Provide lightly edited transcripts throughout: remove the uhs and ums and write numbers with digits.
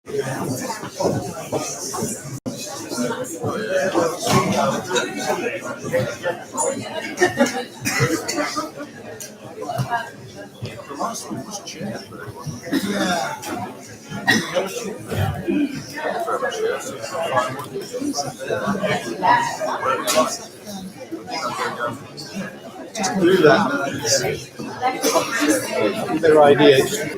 The last one was chair. Do that. Their ideas.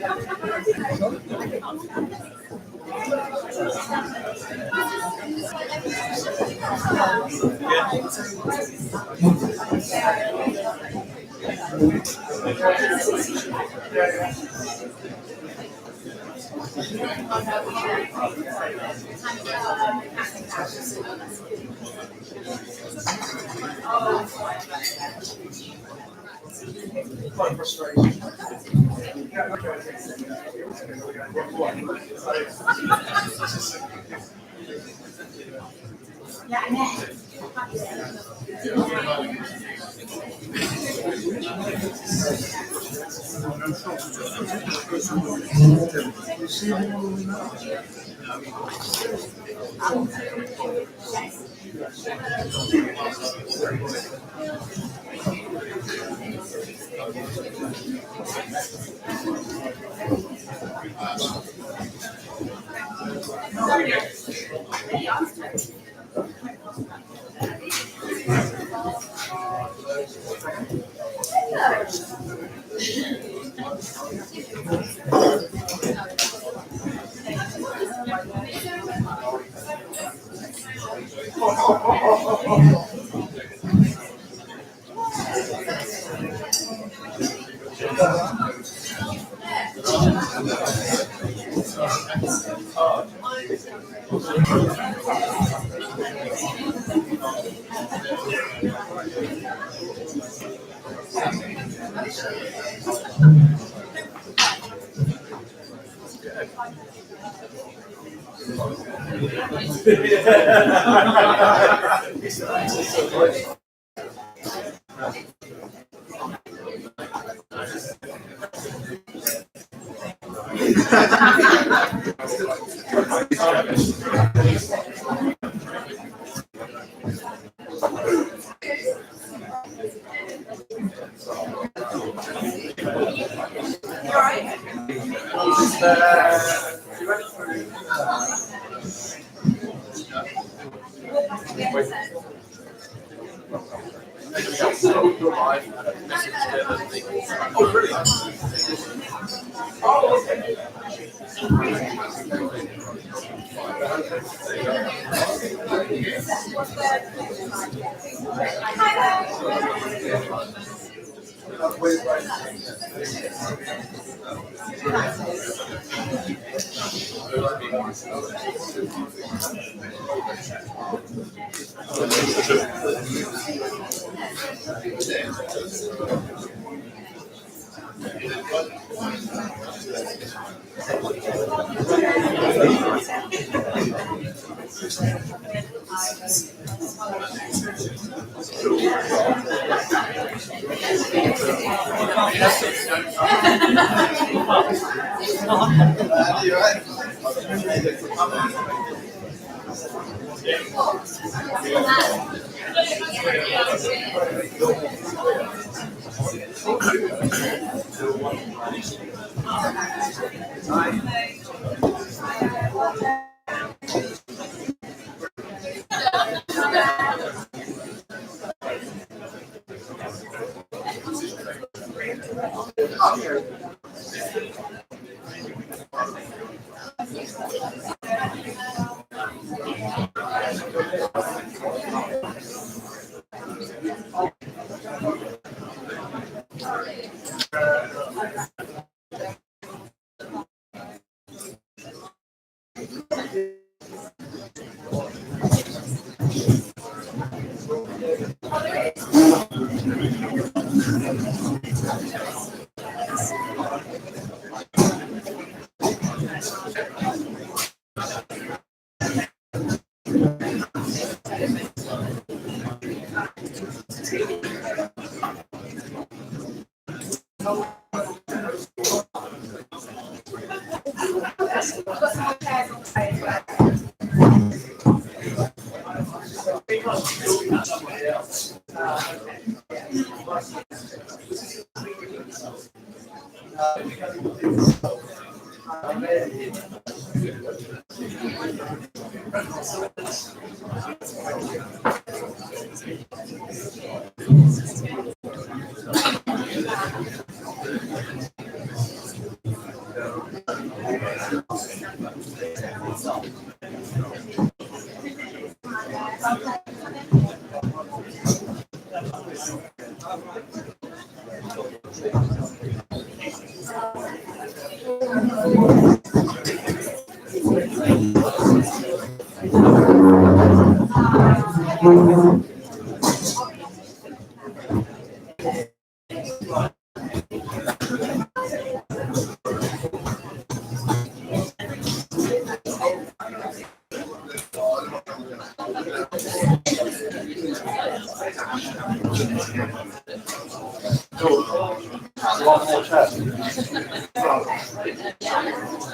One more chat.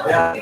Yeah.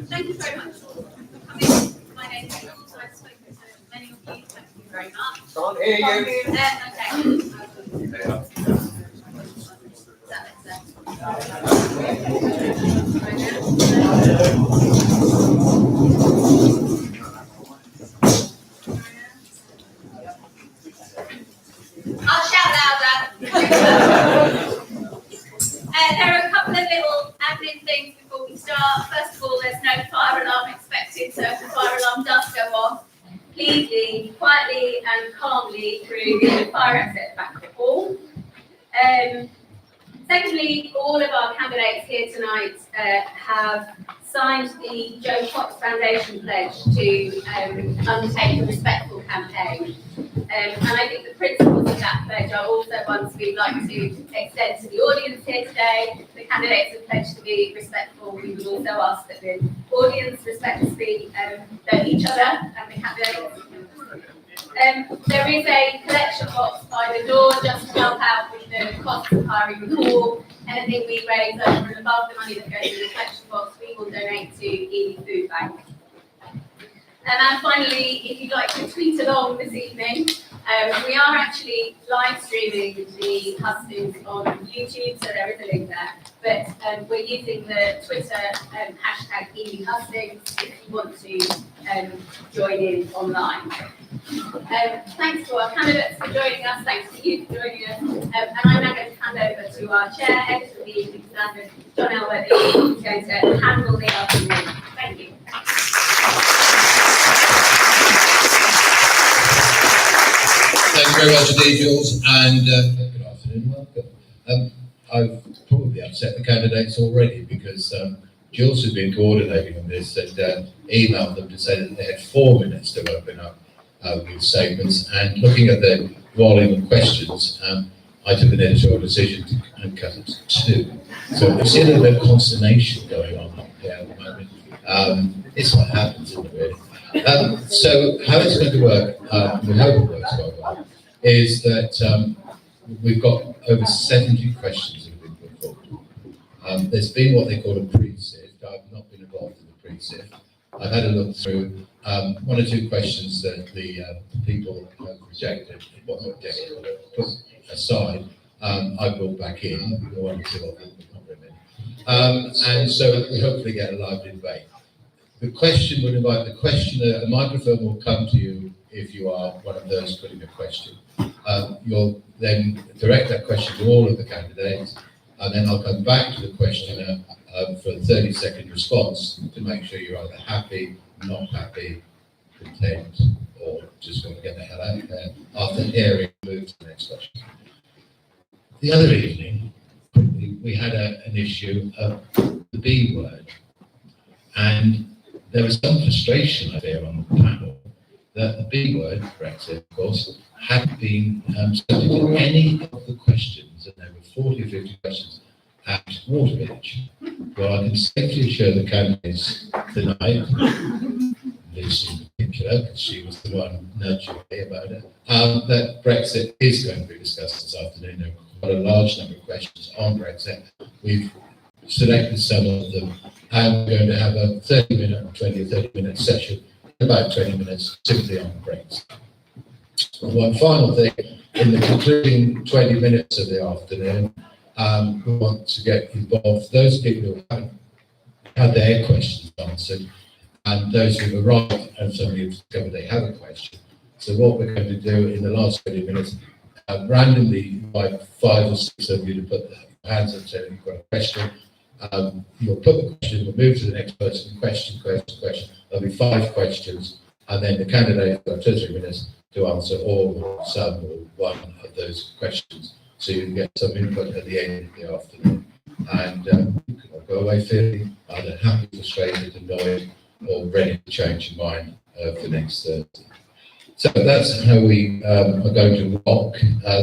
Thank you very much for coming. My name is Ely. I've spoken to many of you. Thank you very much. Can't hear you. I'll shout louder. There are a couple of little admin things before we start. First of all, there's no fire alarm expected, so if the fire alarm does go off, please leave quietly and calmly through the fire exit back of the hall. Secondly, all of our candidates here tonight have signed the Joe Fox Foundation pledge to undertake a respectful campaign. And I think the principles of that pledge are also ones we'd like to extend to the audience here today. The candidates have pledged to be respectful. We would also ask that the audience respectfully know each other and the candidates. There is a collection box by the door just to help out with the cost of hiring the hall. Anything we raise over and above the money that goes in the collection box, we will donate to Ely Food Bank. And finally, if you'd like to tweet along this evening, we are actually live streaming the Hustings on YouTube, so there is a link there. But we're using the Twitter hashtag Ely Hustings if you want to join in online. Thanks to our candidates for joining us, thanks to you for joining us, and I'm now going to hand over to our chair, editor of the Evening Standard, John Elworthy, who's going to handle the afternoon. Thank you. Thanks very much indeed, Jules, and good afternoon, welcome. I've probably upset the candidates already because Jules has been coordinating on this and emailed them to say that they had 4 minutes to open up with statements. And looking at the volume of questions, I took an editorial decision to cut it to 2. So we see a little bit of consternation going on up here at the moment. It's what happens, isn't it, really? So how it's going to work, we hope it works quite well, is that we've got over 70 questions that have been put forward. There's been what they call a pre-sift. I've not been involved in the pre-sift. I've had a look through 1 or 2 questions that the people have rejected, well, not rejected, but put aside. I brought back in 1 or 2 of them, but not very many. And so we hopefully get a lively debate. The question would invite the questioner. A microphone will come to you if you are one of those putting a question. You'll then direct that question to all of the candidates, and then I'll come back to the questioner for a 30-second response to make sure you're either happy, not happy, content, or just want to get the hell out of there. After hearing, move to the next question. The other evening, we had an issue of the B word, and there was some frustration, I fear, on the panel that the B word, Brexit, of course, had been subject to any of the questions, and there were 40 or 50 questions at Water Village. Well, I can safely assure the candidates tonight, Lucy in particular, because she was the one nurturing me about it, that Brexit is going to be discussed this afternoon. There are quite a large number of questions on Brexit. We've selected some of them, and we're going to have a 30-minute, 20 or 30-minute session, about 20 minutes, simply on Brexit. One final thing, in the concluding 20 minutes of the afternoon, we want to get involved those people who haven't had their questions answered, and those who have arrived and suddenly discovered they have a question. So what we're going to do in the last 20 minutes, randomly invite 5 or 6 of you to put their hands up and say you've got a question. You'll put the question, we'll move to the next person, question. There'll be 5 questions, and then the candidate will have 2 or 3 minutes to answer all, or some, or one of those questions. So you can get some input at the end of the afternoon. And you can go away feeling either happy, frustrated, annoyed, or ready to change your mind for next Thursday. So that's how we are going to rock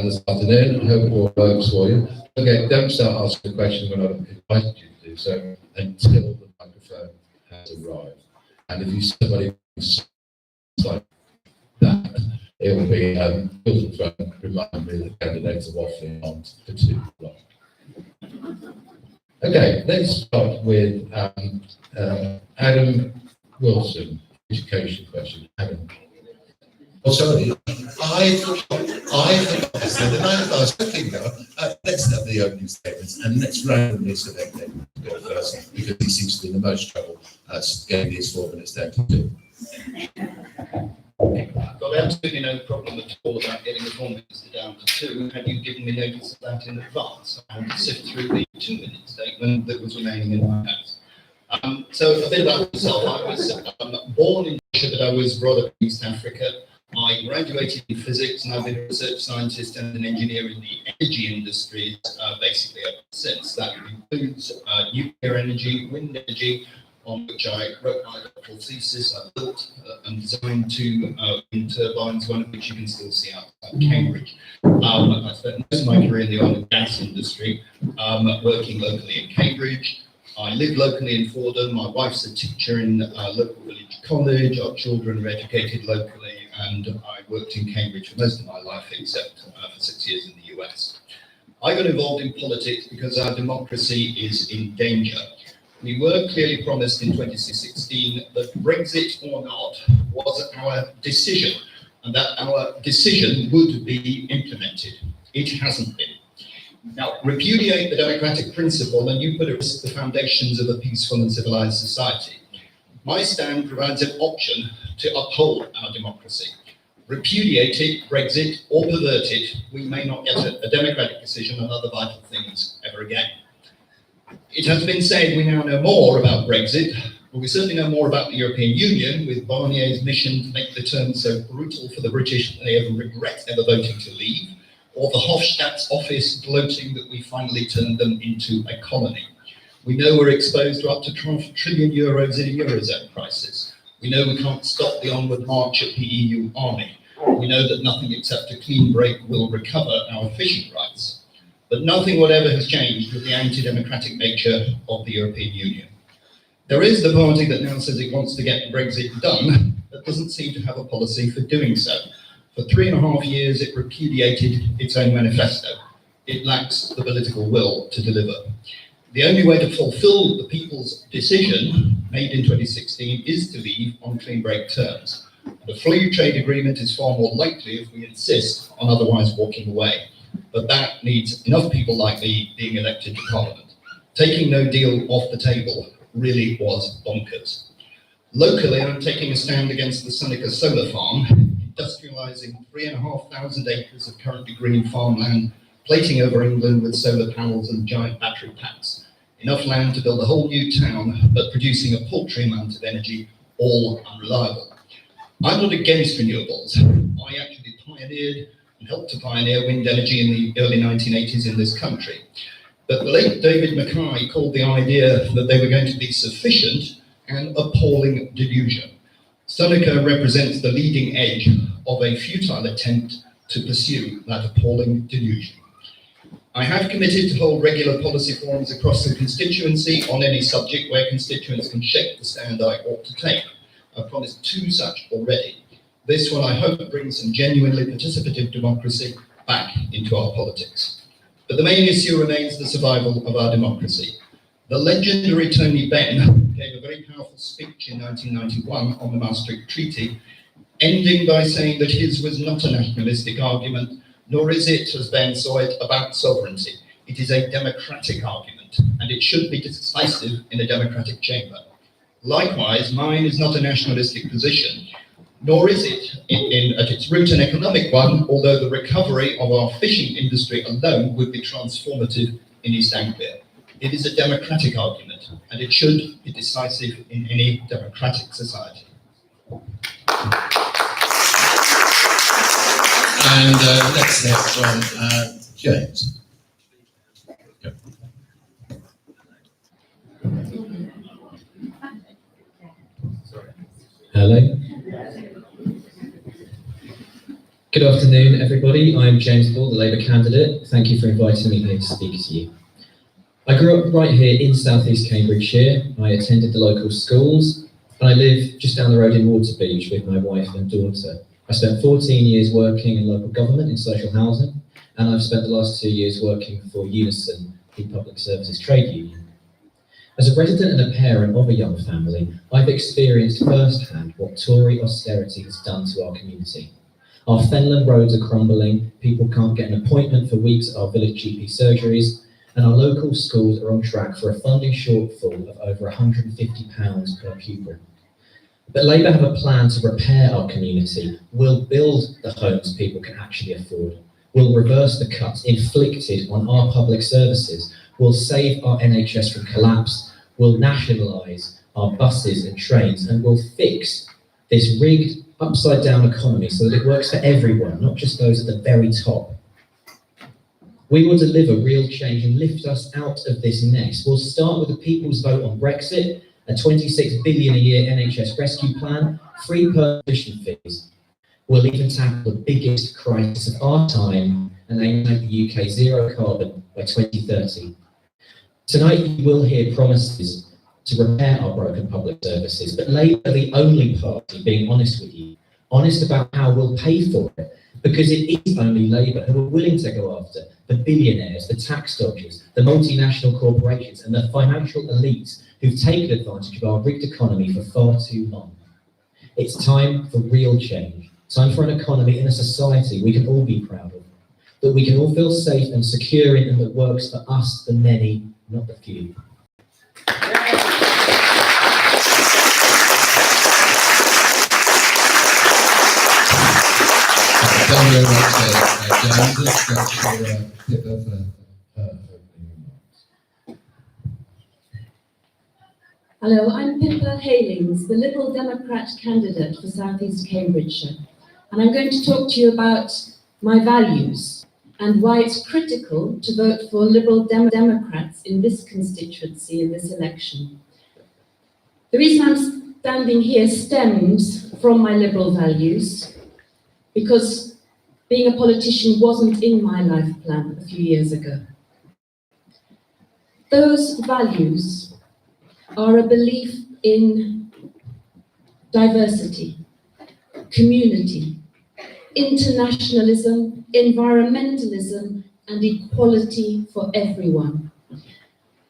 this afternoon. I hope it all works for you. Okay, don't start asking the question when I've invited you to do so until the microphone has arrived. And if you see somebody like that, it will be remind me that the candidates are waffling on for too long. Okay, let's start with Adam Wilson, education question. Adam. Oh, sorry. I forgot to say that I was thinking, let's have the opening statements and let's randomly select them to go first, because he seems to be in the most trouble getting these 4 minutes down to 2. I've got absolutely no problem at all about getting the 4 minutes down to 2. Had you given me notice of that in advance, I would sift through the 2-minute statement that was remaining in my hands. So a bit about myself. I was born in Russia, but I was brought up in East Africa. I graduated in physics, and I've been a research scientist and an engineer in the energy industries basically ever since. That includes nuclear energy, wind energy, on which I wrote my doctoral thesis. I built and designed 2 wind turbines, one of which you can still see outside Cambridge. I spent most of my career in the oil and gas industry, working locally in Cambridge. I live locally in Fordham. My wife's a teacher in a local village college. Our children are educated locally, and I worked in Cambridge for most of my life, except for 6 years in the US. I got involved in politics because our democracy is in danger. We were clearly promised in 2016 that Brexit or not was our decision, and that our decision would be implemented. It hasn't been. Now, repudiate the democratic principle and you put at risk the foundations of a peaceful and civilized society. My stand provides an option to uphold our democracy. Repudiate it, Brexit, or pervert it, we may not get a democratic decision and other vital things ever again. It has been said we now know more about Brexit, but we certainly know more about the European Union, with Barnier's mission to make the terms so brutal for the British that they ever regret ever voting to leave, or the Hofstadt's office gloating that we finally turned them into a colony. We know we're exposed to up to 12 trillion euros in a Eurozone crisis. We know we can't stop the onward march of the EU army. We know that nothing except a clean break will recover our fishing rights. But nothing whatever has changed with the anti-democratic nature of the European Union. There is the party that now says it wants to get Brexit done, but doesn't seem to have a policy for doing so. For 3.5 years, it repudiated its own manifesto. It lacks the political will to deliver. The only way to fulfill the people's decision made in 2016 is to leave on clean break terms. The free trade agreement is far more likely if we insist on otherwise walking away. But that needs enough people like me being elected to Parliament. Taking no deal off the table really was bonkers. Locally, I'm taking a stand against the Seneca solar farm, industrialising 3,500 acres of currently green farmland, plating over England with solar panels and giant battery packs. Enough land to build a whole new town, but producing a paltry amount of energy, all unreliable. I'm not against renewables. I actually pioneered and helped to pioneer wind energy in the early 1980s in this country. But the late David Mackay called the idea that they were going to be sufficient an appalling delusion. Seneca represents the leading edge of a futile attempt to pursue that appalling delusion. I have committed to hold regular policy forums across the constituency on any subject where constituents can shape the stand I ought to take. I've promised 2 such already. This one I hope brings some genuinely participative democracy back into our politics. But the main issue remains the survival of our democracy. The legendary Tony Benn gave a very powerful speech in 1991 on the Maastricht Treaty, ending by saying that his was not a nationalistic argument, nor is it, as Benn saw it, about sovereignty. It is a democratic argument, and it should be decisive in a democratic chamber. Likewise, mine is not a nationalistic position, nor is it at its root an economic one, although the recovery of our fishing industry alone would be transformative in East Anglia. It is a democratic argument, and it should be decisive in any democratic society. And let's hear from James. Yep. Hello. Good afternoon, everybody. I'm James Ball, the Labour candidate. Thank you for inviting me here to speak to you. I grew up right here in South East Cambridgeshire. I attended the local schools, and I live just down the road in Waterbeach with my wife and daughter. I spent 14 years working in local government in social housing, and I've spent the last 2 years working for Unison, the public services trade union. As a resident and a parent of a young family, I've experienced firsthand what Tory austerity has done to our community. Our Fenland roads are crumbling, people can't get an appointment for weeks at our village GP surgeries, and our local schools are on track for a funding shortfall of over £150 per pupil. But Labour have a plan to repair our community. We'll build the homes people can actually afford. We'll reverse the cuts inflicted on our public services. We'll save our NHS from collapse. We'll nationalise our buses and trains, and we'll fix this rigged, upside-down economy so that it works for everyone, not just those at the very top. We will deliver real change and lift us out of this mess. We'll start with the people's vote on Brexit, a £26 billion a year NHS rescue plan, free permission fees. We'll even tackle the biggest crisis of our time and aim to make the UK zero carbon by 2030. Tonight you will hear promises to repair our broken public services, but Labour are the only party being honest with you, honest about how we'll pay for it, because it is only Labour who are willing to go after the billionaires, the tax dodgers, the multinational corporations and the financial elites who've taken advantage of our rigged economy for far too long. It's time for real change, time for an economy and a society we can all be proud of, that we can all feel safe and secure in, and that works for us, the many, not the few. Thank you very much, James. Let's go to Pippa for opening remarks. Hello, I'm Pippa Halings, the Liberal Democrat candidate for South East Cambridgeshire, and I'm going to talk to you about my values and why it's critical to vote for Liberal Democrats in this constituency in this election. The reason I'm standing here stems from my Liberal values, because being a politician wasn't in my life plan a few years ago. Those values are a belief in diversity, community, internationalism, environmentalism, and equality for everyone.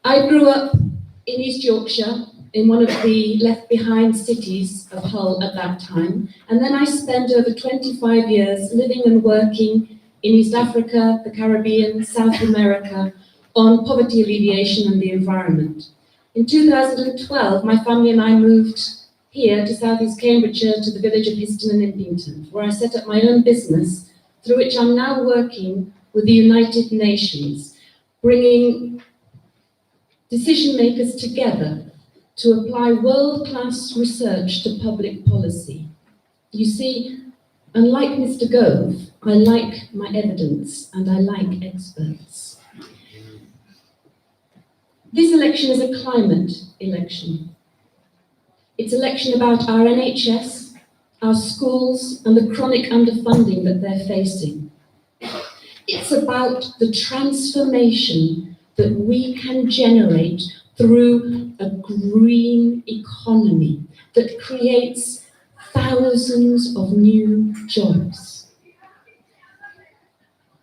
I grew up in East Yorkshire, in one of the left-behind cities of Hull at that time, and then I spent over 25 years living and working in East Africa, the Caribbean, South America, on poverty alleviation and the environment. In 2012, my family and I moved here to southeast Cambridgeshire, to the village of Histon and Impington, where I set up my own business, through which I'm now working with the United Nations, bringing decision makers together to apply world-class research to public policy. You see, unlike Mr. Gove, I like my evidence and I like experts. This election is a climate election. It's an election about our NHS, our schools, and the chronic underfunding that they're facing. It's about the transformation that we can generate through a green economy that creates thousands of new jobs.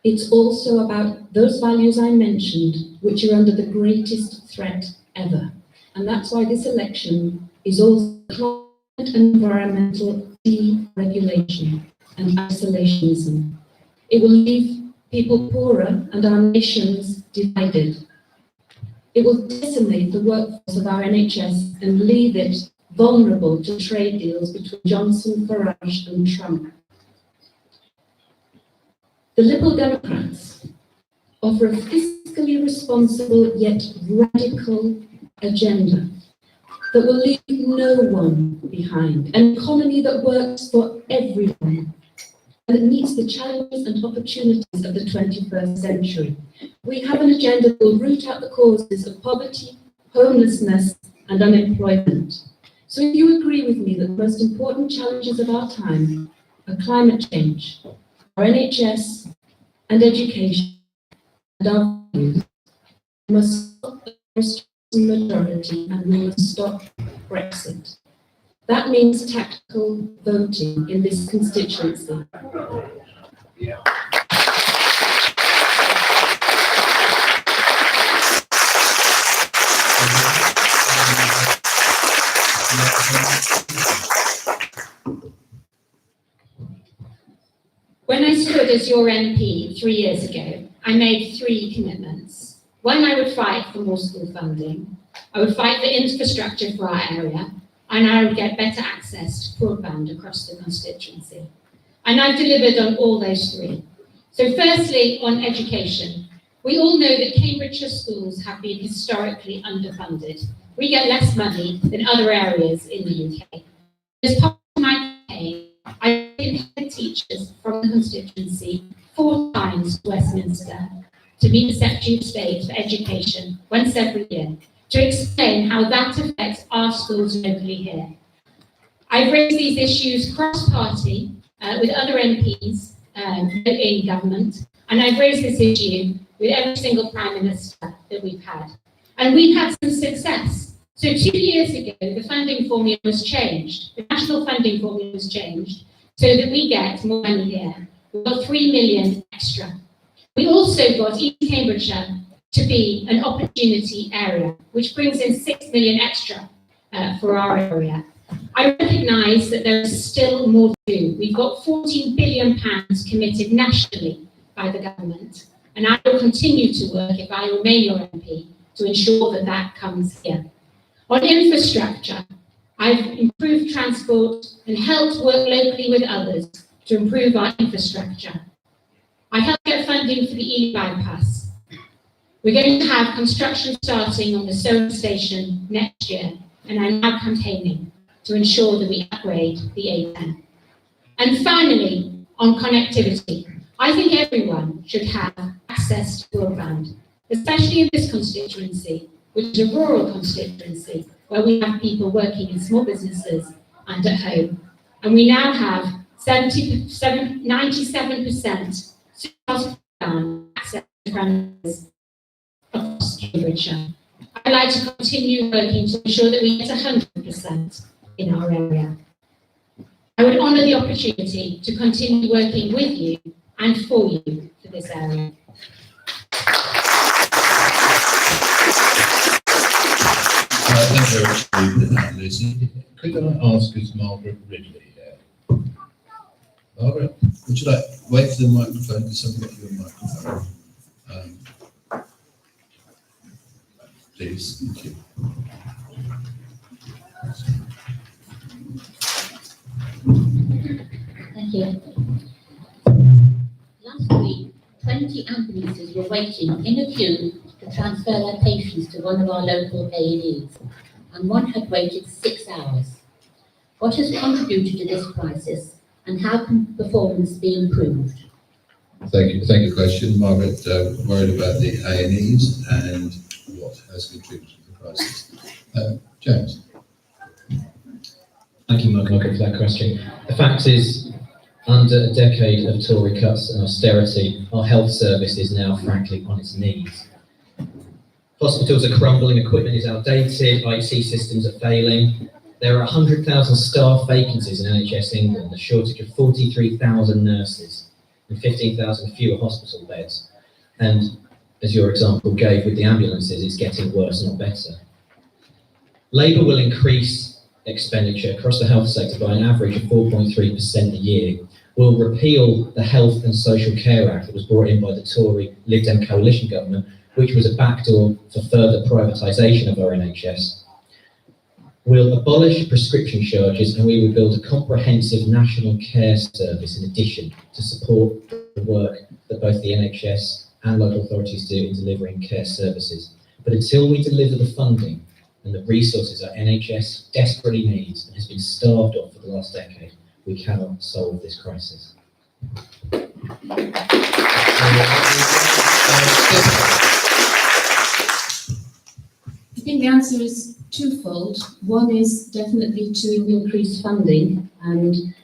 It's also about those values I mentioned, which are under the greatest threat ever. And that's why this election is also climate and environmental deregulation and isolationism. It will leave people poorer and our nations divided. It will decimate the workforce of our NHS and leave it vulnerable to trade deals between Johnson, Farage and Trump. The Liberal Democrats offer a fiscally responsible yet radical agenda that will leave no one behind, an economy that works for everyone and that meets the challenges and opportunities of the 21st century. We have an agenda that will root out the causes of poverty, homelessness, and unemployment. So if you agree with me that the most important challenges of our time are climate change, our NHS, and education, and our values, we must stop the majority and we must stop Brexit. That means tactical voting in this constituency. When I stood as your MP 3 years ago, I made 3 commitments. One, I would fight for more school funding. I would fight for infrastructure for our area, and I would get better access to broadband across the constituency. And I've delivered on all those 3. So firstly, on education. We all know that Cambridgeshire schools have been historically underfunded. We get less money than other areas in the UK. As part of my campaign, I invited teachers from the constituency 4 times to Westminster to meet the Secretary of State for Education once every year to explain how that affects our schools locally here. I've raised these issues cross-party with other MPs in government, and I've raised this issue with every single Prime Minister that we've had. And we've had some success. So 2 years ago, the funding formula was changed. The national funding formula was changed so that we get more money here. We've got 3 million extra. We also got East Cambridgeshire to be an opportunity area, which brings in 6 million extra for our area. I recognise that there is still more to do. We've got £14 billion committed nationally by the government, and I will continue to work, if I remain your MP, to ensure that that comes here. On infrastructure, I've improved transport and helped work locally with others to improve our infrastructure. I helped get funding for the Ely bypass. We're going to have construction starting on the solar station next year, and I'm now campaigning to ensure that we upgrade the A10. And finally, on connectivity, I think everyone should have access to broadband, especially in this constituency, which is a rural constituency, where we have people working in small businesses and at home. And we now have 97% access to branches across Cambridgeshire. I'd like to continue working to ensure that we get 100% in our area. I would honour the opportunity to continue working with you and for you for this area. Thank you very much for that, Lucy. Could I ask us Margaret Ridley here? Margaret, would you like wait for the microphone? Because somebody got you a microphone. Please, thank you. Thank you. Last week, 20 ambulances were waiting in a queue to transfer their patients to one of our local A&Es, and one had waited 6 hours. What has contributed to this crisis, and how can performance be improved? Thank you for the question. Margaret, worried about the A&Es and what has contributed to the crisis. James. Thank you, Margaret, for that question. The fact is, under a decade of Tory cuts and austerity, our health service is now, frankly, on its knees. Hospitals are crumbling, equipment is outdated, IT systems are failing. There are 100,000 staff vacancies in NHS England, a shortage of 43,000 nurses, and 15,000 fewer hospital beds. And as your example gave with the ambulances, it's getting worse, not better. Labour will increase expenditure across the health sector by an average of 4.3% a year. We'll repeal the Health and Social Care Act that was brought in by the Tory Lib Dem coalition government, which was a backdoor for further privatisation of our NHS. We'll abolish prescription charges, and we will build a comprehensive national care service in addition to support the work that both the NHS and local authorities do in delivering care services. But until we deliver the funding and the resources our NHS desperately needs and has been starved of for the last decade, we cannot solve this crisis. I think the answer is twofold. One is definitely to increase funding, and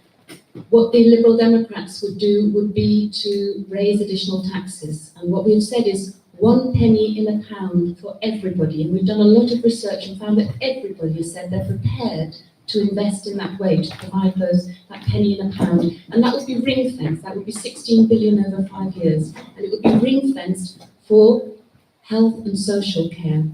what the Liberal Democrats would do would be to raise additional taxes. And what we've said is 1 penny in a pound for everybody. And we've done a lot of research and found that everybody has said they're prepared to invest in that way, to provide that penny in a pound. And that would be ring-fenced. That would be 16 billion over 5 years. And it would be ring-fenced for health and social care.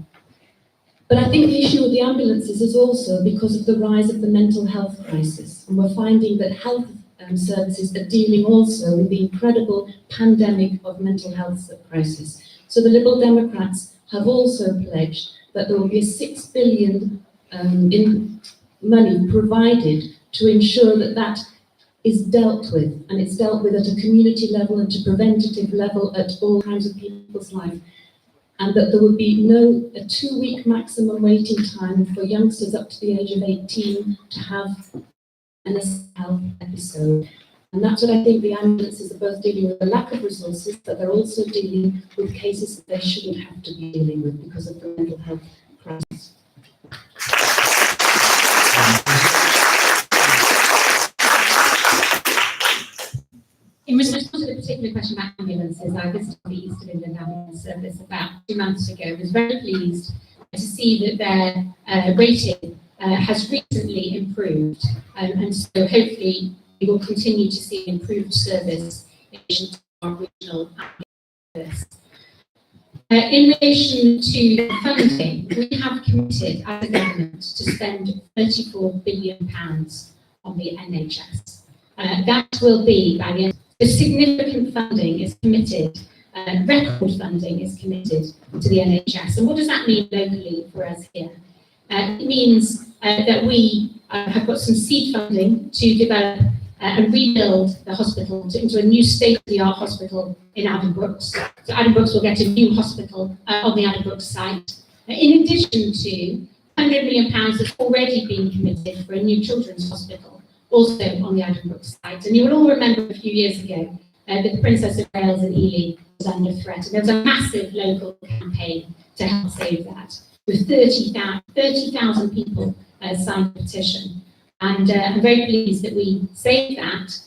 But I think the issue with the ambulances is also because of the rise of the mental health crisis. And we're finding that health services are dealing also with the incredible pandemic of mental health crisis. So the Liberal Democrats have also pledged that there will be a 6 billion in money provided to ensure that that is dealt with, and it's dealt with at a community level and to preventative level at all times of people's life. And that there would be a 2-week maximum waiting time for youngsters up to the age of 18 to have an health episode. And that's what I think the ambulances are both dealing with, the lack of resources, but they're also dealing with cases that they shouldn't have to be dealing with because of the mental health crisis. In response to the particular question about ambulances, I visited the East of England Ambulance Service about 2 months ago. I was very pleased to see that their rating has recently improved, and so hopefully we will continue to see improved service in relation to our regional ambulance service. In relation to funding, we have committed as a government to spend £34 billion on the NHS. That will be by the end. The significant funding is committed, record funding is committed to the NHS. And what does that mean locally for us here? It means that we have got some seed funding to develop and rebuild the hospital into a new state-of-the-art hospital in Addenbrooks. So Addenbrooks will get a new hospital on the Addenbrooks site. In addition to £100 million that's already been committed for a new children's hospital, also on the Addenbrooks site. And you will all remember a few years ago, the Princess of Wales and Ely was under threat. And there was a massive local campaign to help save that, with 30,000 people signed the petition. And I'm very pleased that we saved that.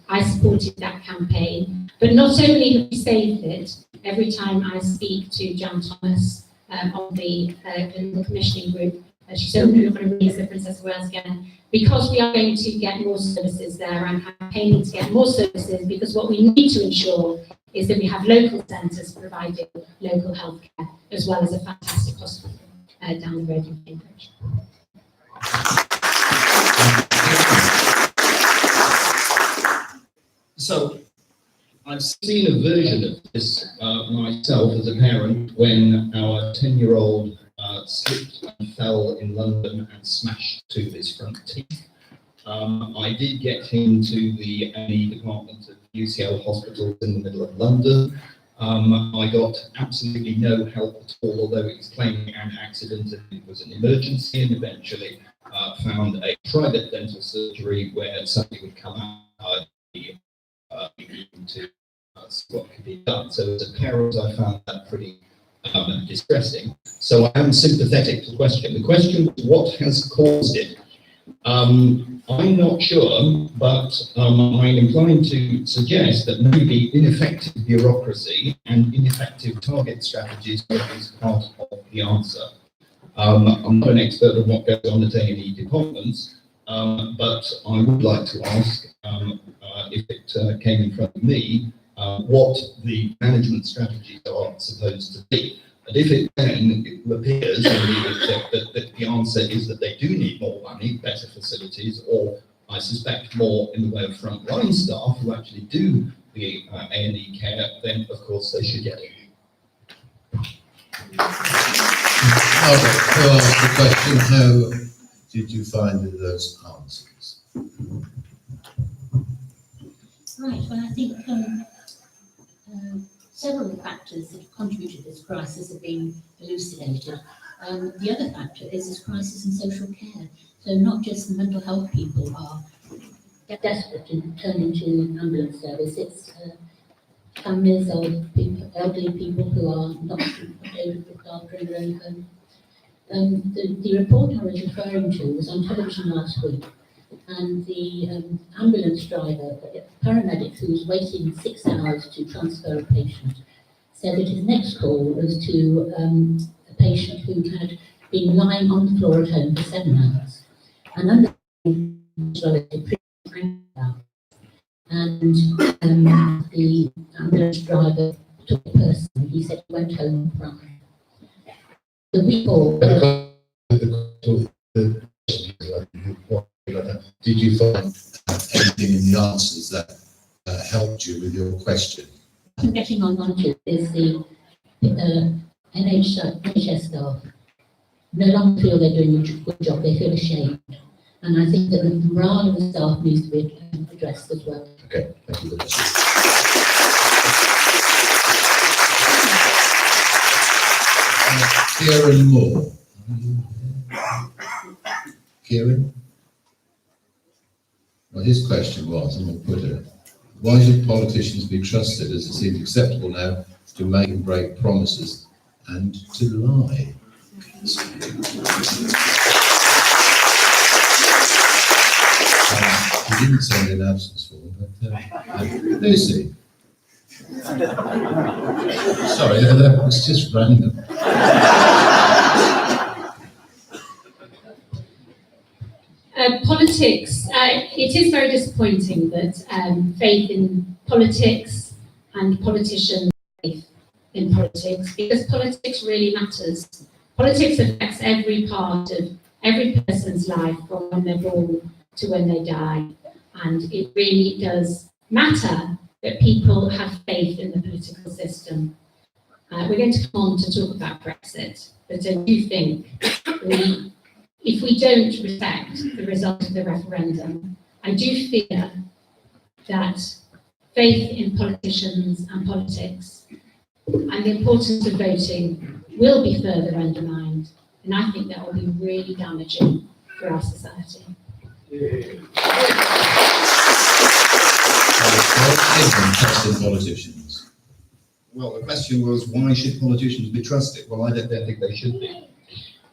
I supported that campaign, but not only have we saved it, every time I speak to Jan Thomas on the commissioning group, she said, we're going to raise the Princess of Wales again, because we are going to get more services there. I'm campaigning to get more services, because what we need to ensure is that we have local centres providing local healthcare, as well as a fantastic hospital down the road in Cambridge. So, I've seen a version of this myself as a parent when our 10-year-old slipped and fell in London and smashed two of his front teeth. I did get him to the A&E department of UCL hospitals in the middle of London. I got absolutely no help at all, although it was claiming an accident and it was an emergency, and eventually found a private dental surgery where somebody would come out to see what could be done. So as a parent, I found that pretty distressing. So I am sympathetic to the question. The question was, what has caused it? I'm not sure, but I'm inclined to suggest that maybe ineffective bureaucracy and ineffective target strategies is part of the answer. I'm not an expert on what goes on at A&E departments, but I would like to ask, if it came in front of me, what the management strategies are supposed to be. And if it then appears that the answer is that they do need more money, better facilities, or I suspect more in the way of frontline staff who actually do the A&E care, then of course they should get it. Margaret, who asked the question, how did you find those answers? Right, well, I think several of the factors that have contributed to this crisis have been elucidated. The other factor is this crisis in social care. So not just the mental health people are desperate to turn into ambulance service, it's families of people, elderly people who are not able to look after in their own home. The report I was referring to was on television last week, and the ambulance driver, paramedic who was waiting 6 hours to transfer a patient, said that his next call was to a patient who had been lying on the floor at home for 7 hours. And under the and the ambulance driver took the person, he said he went home and cried. The report. Did you find anything in the answers that helped you with your question? I'm getting on to is the NHS staff no longer feel they're doing a good job, they feel ashamed. And I think that the morale of the staff needs to be addressed as well. Okay, thank you very much. Kieran Moore. Kieran? Well, his question was, I'm going to put it, why should politicians be trusted, as it seems acceptable now, to make and break promises and to lie? He didn't send an absence form, but Lucy. Sorry, that was just random. Politics, it is very disappointing that faith in politics and politicians faith in politics, because politics really matters. Politics affects every part of every person's life, from when they're born to when they die, and it really does matter that people have faith in the political system. We're going to come on to talk about Brexit, but I do think if we don't respect the result of the referendum, I do fear that faith in politicians and politics and the importance of voting will be further undermined, and I think that will be really damaging for our society. Trusting politicians. Well, the question was, why should politicians be trusted? Well, I don't think they should be.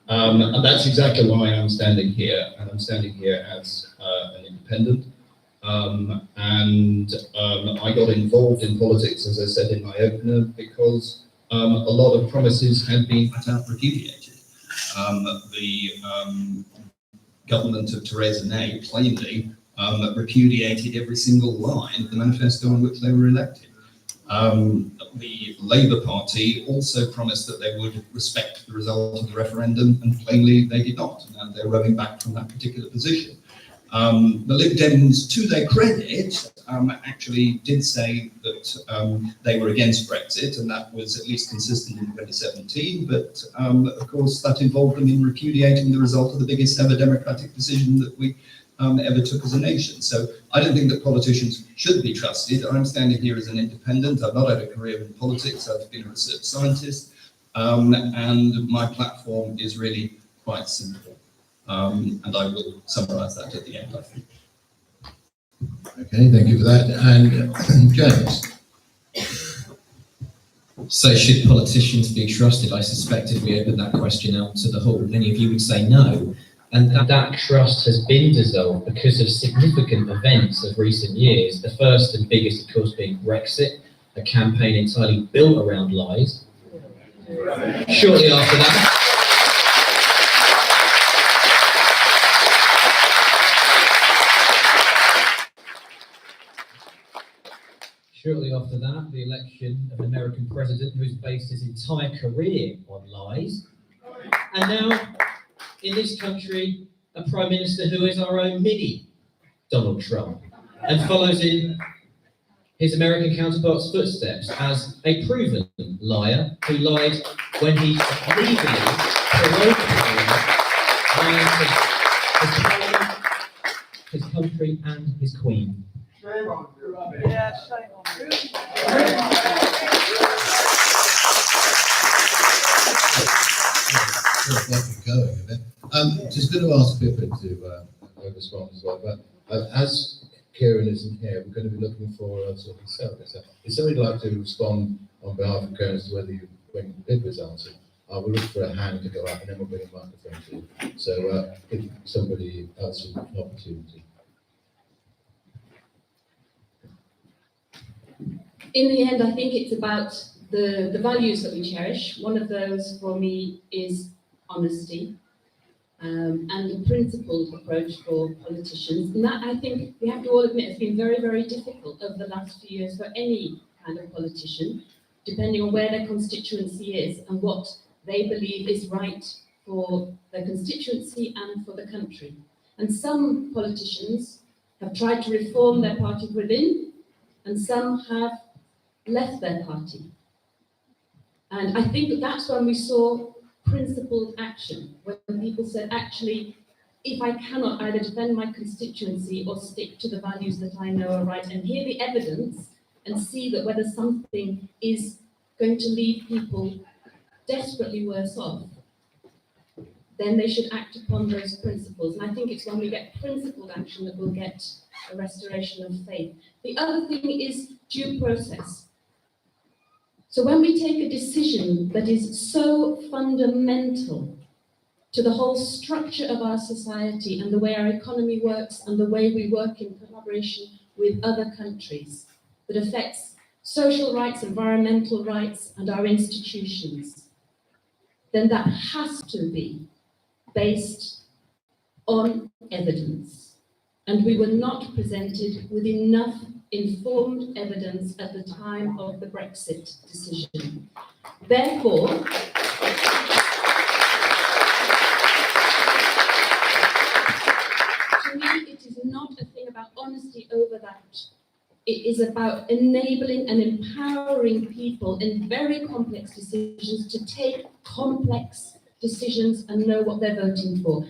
And that's exactly why I'm standing here, and I'm standing here as an independent. I got involved in politics, as I said in my opener, because a lot of promises had been flat out repudiated. The government of Theresa May plainly repudiated every single line of the manifesto on which they were elected. The Labour Party also promised that they would respect the result of the referendum, and plainly they did not, and they're rowing back from that particular position. The Lib Dems, to their credit, actually did say that they were against Brexit, and that was at least consistent in 2017, but of course that involved them in repudiating the result of the biggest ever democratic decision that we ever took as a nation. So I don't think that politicians should be trusted. I'm standing here as an independent. I've not had a career in politics. I've been a research scientist, and my platform is really quite simple. And I will summarise that at the end, I think. Okay, thank you for that. And James? So should politicians be trusted? I suspect if we open that question out to the hall, many of you would say no. And that trust has been dissolved because of significant events of recent years. The first and biggest, of course, being Brexit, a campaign entirely built around lies. Shortly after that, the election of an American president who's based his entire career on lies. And now, in this country, a prime minister who is our own mini Donald Trump, and follows in his American counterpart's footsteps as a proven liar who lied when he legally, parochially lied to his parliament, his country, and his queen. Shame on you. Yeah, shame on you. Going a bit. Just going to ask Pippa to respond as well. But as Kieran isn't here, we're going to be looking for a sort of service. If somebody would like to respond on behalf of Kieran as to whether you, when Pippa's answered, we'll look for a hand to go up, and then we'll bring a microphone to you. So give somebody else an opportunity. In the end, I think it's about the values that we cherish. One of those for me is honesty, and a principled approach for politicians. And that, I think, we have to all admit, has been very, very difficult over the last few years for any kind of politician, depending on where their constituency is and what they believe is right for their constituency and for the country. And some politicians have tried to reform their party within, and some have left their party. And I think that's when we saw principled action, when people said, actually, if I cannot either defend my constituency or stick to the values that I know are right, and hear the evidence and see that whether something is going to leave people desperately worse off, then they should act upon those principles. And I think it's when we get principled action that we'll get a restoration of faith. The other thing is due process. So when we take a decision that is so fundamental to the whole structure of our society and the way our economy works and the way we work in collaboration with other countries, that affects social rights, environmental rights, and our institutions, then that has to be based on evidence. And we were not presented with enough informed evidence at the time of the Brexit decision. Therefore, to me, it is not a thing about honesty over that. It is about enabling and empowering people in very complex decisions to take complex decisions and know what they're voting for.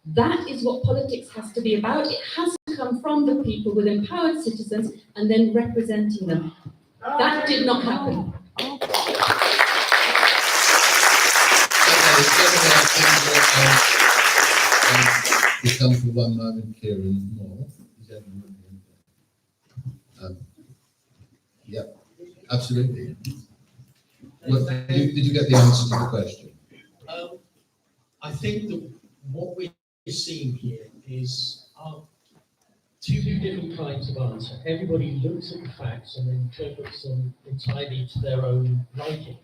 That is what politics has to be about. It has to come from the people with empowered citizens and then representing them. That did not happen. We come for one moment, Kieran Moore. Yeah, absolutely. Well, did you get the answer to the question? I think that what we're seeing here is two different kinds of answer. Everybody looks at the facts and interprets them entirely to their own liking.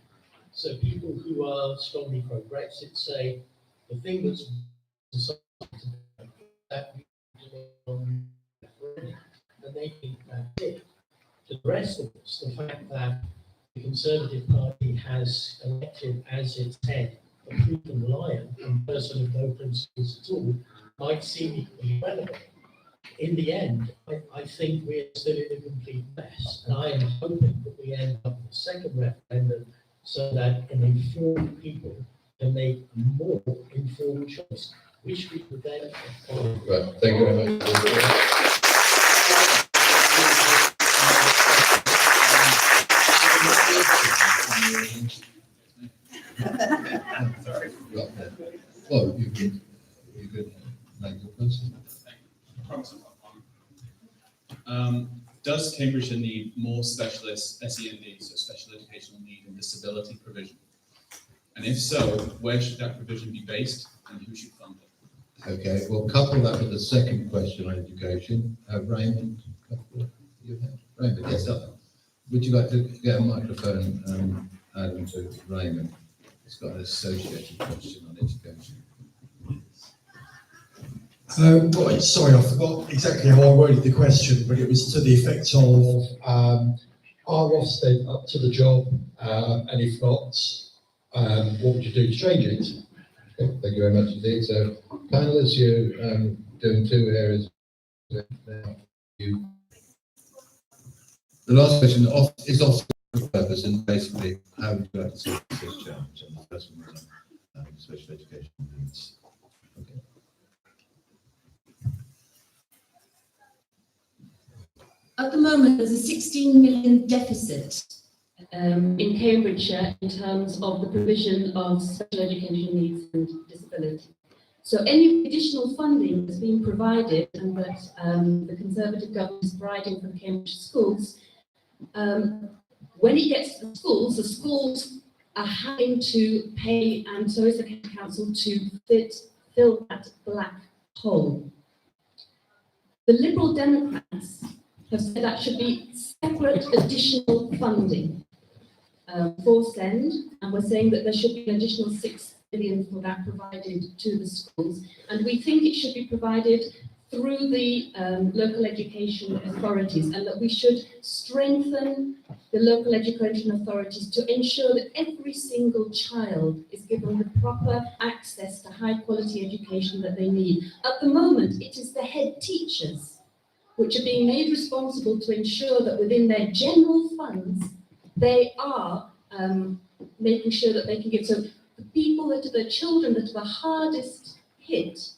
So people who are strongly pro-Brexit say the thing that's that and they think that's it. To the rest of us, the fact that the Conservative Party has elected as its head a proven liar and person of no principles at all might seem equally relevant. In the end, I think we're still in a complete mess, and I am hoping that we end up with a second referendum so that an informed people can make a more informed choice, which we would then follow. Right, thank you very much. Sorry. Well, you could make your question. Does Cambridgeshire need more specialist SEND, so special educational need and disability provision? And if so, where should that provision be based and who should fund it? Okay, well, couple that with the second question on education. Raymond, Raymond, yes, would you like to get a microphone, Adam, to Raymond? It's got an associated question on education. Right, sorry, I forgot exactly how I worded the question, but it was to the effect of, are Ofsted up to the job, and if not, what would you do to change it? Okay, thank you very much indeed. So, panelists, you're doing two areas. The last question is off the purpose, and basically, how would you like to see this challenge? And the first one was special education needs. Okay. At the moment, there's a 16 million deficit in Cambridgeshire in terms of the provision of special education needs and disability. So any additional funding that's being provided and that the Conservative government is providing for Cambridge schools, when it gets to the schools are having to pay, and so is the County Council, to fill that black hole. The Liberal Democrats have said that should be separate additional funding for SEND, and we're saying that there should be an additional 6 billion for that provided to the schools, and we think it should be provided through the local education authorities, and that we should strengthen the local education authorities to ensure that every single child is given the proper access to high quality education that they need. At the moment, it is the head teachers which are being made responsible to ensure that within their general funds, they are making sure that they can give. So the people that are the children that are the hardest hit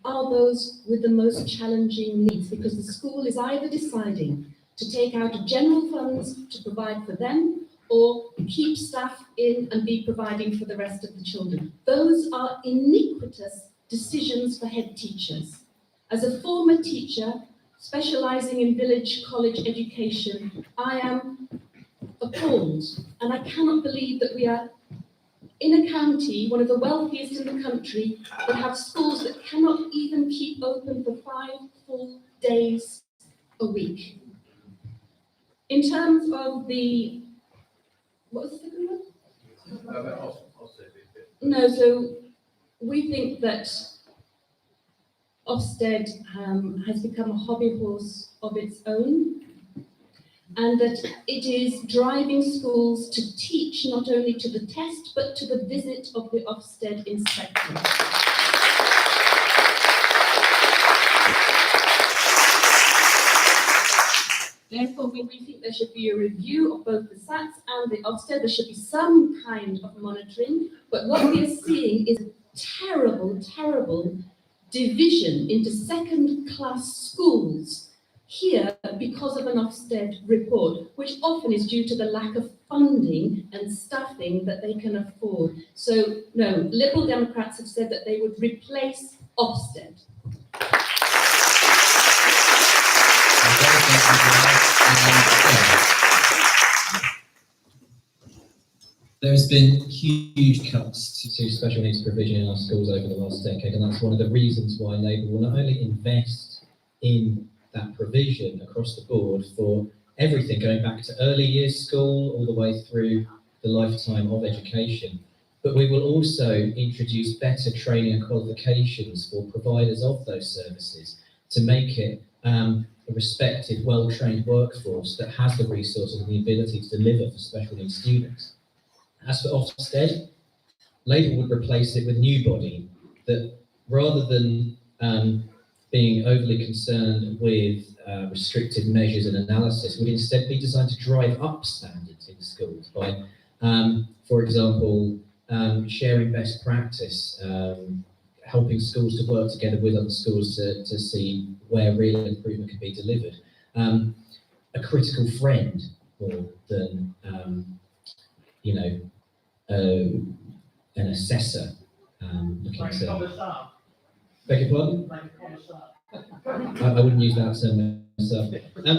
are those with the most challenging needs, because the school is either deciding to take out of general funds to provide for them, or keep staff in and be providing for the rest of the children. Those are iniquitous decisions for head teachers. As a former teacher, specialising in village college education, I am appalled, and I cannot believe that we are in a county, one of the wealthiest in the country, that have schools that cannot even keep open for 5 full days a week. In terms of the, what was the second one? No, so we think that Ofsted has become a hobby horse of its own, and that it is driving schools to teach not only to the test, but to the visit of the Ofsted inspector. Therefore, we think there should be a review of both the SATs and the Ofsted. There should be some kind of monitoring, but what we are seeing is terrible, terrible division into second-class schools here because of an Ofsted report, which often is due to the lack of funding and staffing that they can afford. So, no, Liberal Democrats have said that they would replace Ofsted. Okay, thank you very much. There has been huge cuts to special needs provision in our schools over the last decade, and that's one of the reasons why Labour will not only invest in that provision across the board for everything, going back to early years school all the way through the lifetime of education, but we will also introduce better training and qualifications for providers of those services to make it a respected, well-trained workforce that has the resources and the ability to deliver for special needs students. As for Ofsted, Labour would replace it with a new body that, rather than being overly concerned with restrictive measures and analysis, would instead be designed to drive up standards in schools by, for example, sharing best practice, helping schools to work together with other schools to see where real improvement can be delivered. A critical friend more than, an assessor looking to... Beg your pardon? I wouldn't use that term myself.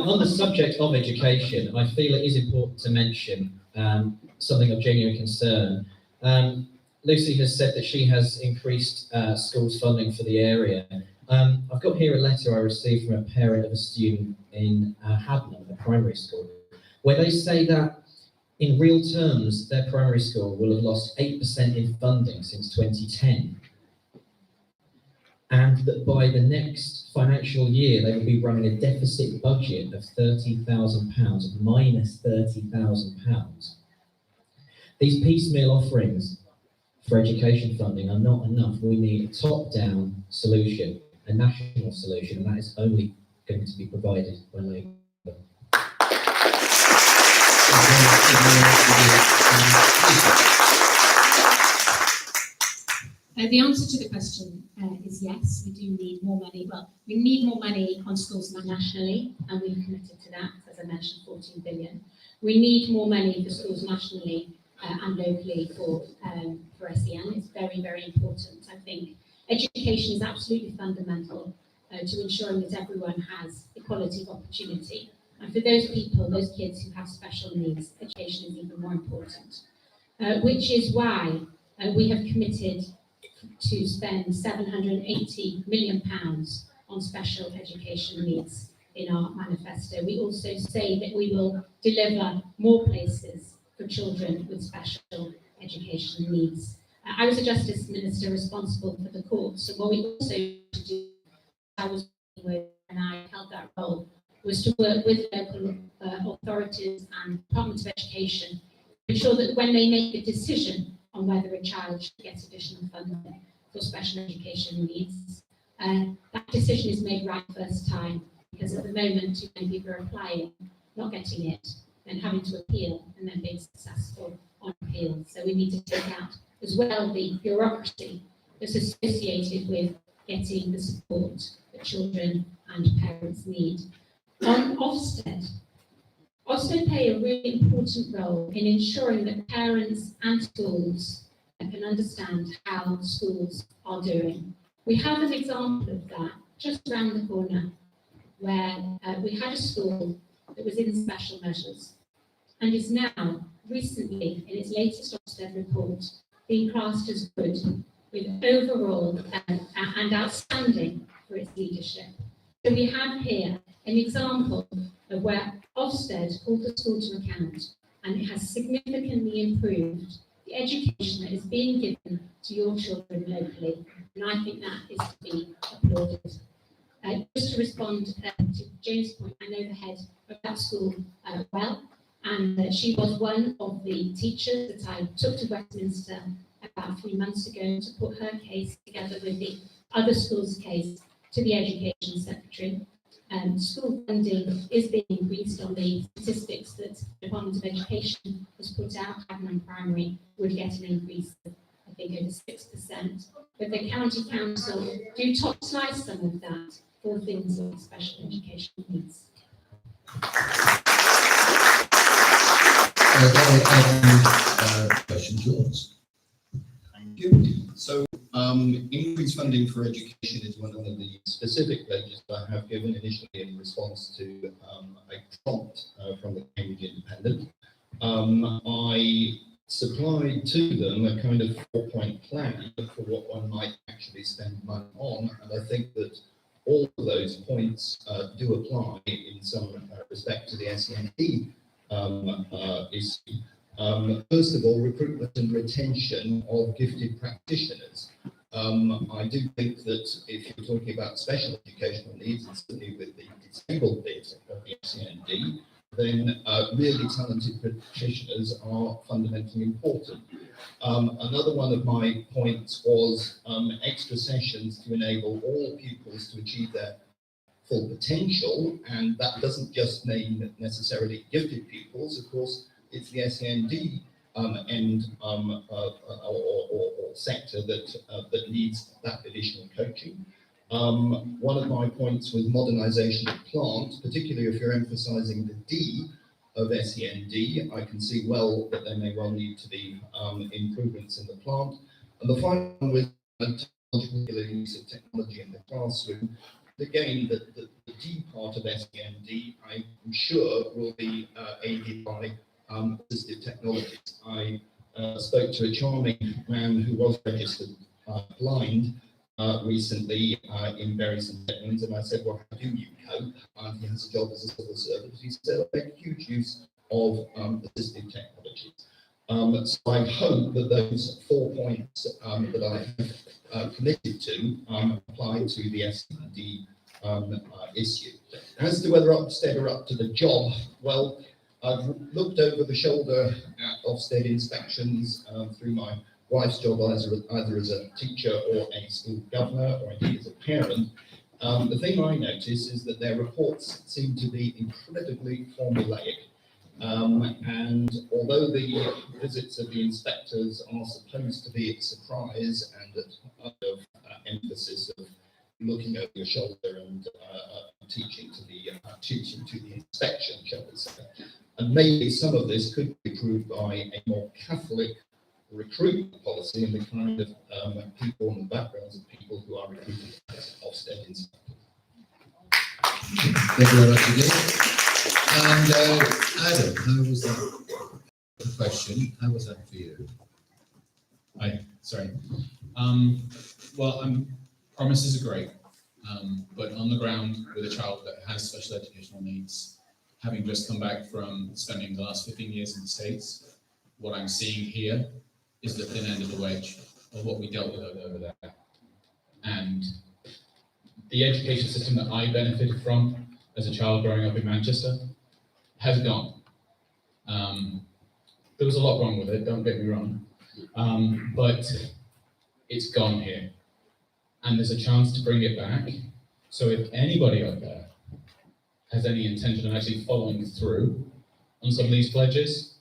On the subject of education, I feel it is important to mention something of genuine concern. Lucy has said that she has increased schools funding for the area. I've got here a letter I received from a parent of a student in Hadnam, a primary school, where they say that in real terms, their primary school will have lost 8% in funding since 2010. And that by the next financial year, they will be running a deficit budget of £30,000, minus £30,000. These piecemeal offerings for education funding are not enough. We need a top-down solution, a national solution, and that is only going to be provided by Labour. The answer to the question is yes, we do need more money. Well, we need more money on schools nationally, and we've committed to that, as I mentioned, 14 billion. We need more money for schools nationally and locally for SEN. It's very, very important. I think education is absolutely fundamental to ensuring that everyone has equality of opportunity. And for those people, those kids who have special needs, education is even more important. Which is why we have committed to spend £780 million on special education needs in our manifesto. We also say that we will deliver more places for children with special education needs. I was a Justice Minister responsible for the courts, and what we also did, I was working with, and I held that role, was to work with local authorities and Department of Education to ensure that when they make a decision on whether a child should get additional funding for special education needs, that decision is made right first time, because at the moment too many people are applying, not getting it, and having to appeal and then being successful on appeal. So we need to take out as well the bureaucracy that's associated with getting the support that children and parents need. On Ofsted play a really important role in ensuring that parents and schools can understand how schools are doing. We have an example of that just around the corner, where we had a school that was in special measures and is now recently, in its latest Ofsted report, being classed as good, with overall and outstanding for its leadership. So we have here an example of where Ofsted called the school to account, and it has significantly improved the education that is being given to your children locally, and I think that is to be applauded. Just to respond to Jane's point, I know the head of that school well, and she was one of the teachers that I took to Westminster about 3 months ago to put her case together with the other school's case to the Education Secretary. School funding is being increased on the statistics that the Department of Education has put out. Hadnam Primary would get an increase of, I think, over 6%. But the County Council do top slice some of that for things like special education needs. Question, George. Thank you. So Increased funding for education is one of the specific pledges that I have given initially in response to a prompt from the Cambridge Independent. I supplied to them a kind of 4-point plan for what one might actually spend money on, and I think that all of those points do apply in some respect to the SEND issue. First of all, recruitment and retention of gifted practitioners. I do think that if you're talking about special educational needs, and certainly with the disabled bit of the SEND, then really talented practitioners are fundamentally important. Another one of my points was extra sessions to enable all pupils to achieve their full potential, and that doesn't just mean necessarily gifted pupils. Of course, it's the SEND end or sector that needs that additional coaching. One of my points was modernisation of plant, particularly if you're emphasising the D of SEND. I can see well that there may well need to be improvements in the plant. And the final one was regular use of technology in the classroom. Again, the D part of SEND, I'm sure, will be aided by assistive technologies. I spoke to a charming man who was registered blind recently in Bury St Edmunds, and I said, well, how do you cope? He has a job as a civil servant. He said, I make huge use of assistive technologies. So I hope that those 4 points that I have committed to apply to the SEND issue. As to whether Ofsted are up to the job, well, I've looked over the shoulder at Ofsted inspections through my wife's job either as a teacher or a school governor or indeed as a parent. The thing I notice is that their reports seem to be incredibly formulaic. And although the visits of the inspectors are supposed to be at surprise and at emphasis of looking over your shoulder and teaching to the inspection, shall we say, and maybe some of this could be improved by a more Catholic recruitment policy and the kind of people and the backgrounds of people who are recruited as Ofsted inspectors. Thank you very much indeed. And Adam, how was that question? How was that for you? Hi, sorry. Well, promises are great, but on the ground with a child that has special educational needs, having just come back from spending the last 15 years in the States, what I'm seeing here is the thin end of the wedge of what we dealt with over there. And the education system that I benefited from as a child growing up in Manchester has gone. There was a lot wrong with it, don't get me wrong, but it's gone here. And there's a chance to bring it back. So if anybody out there has any intention of actually following through on some of these pledges,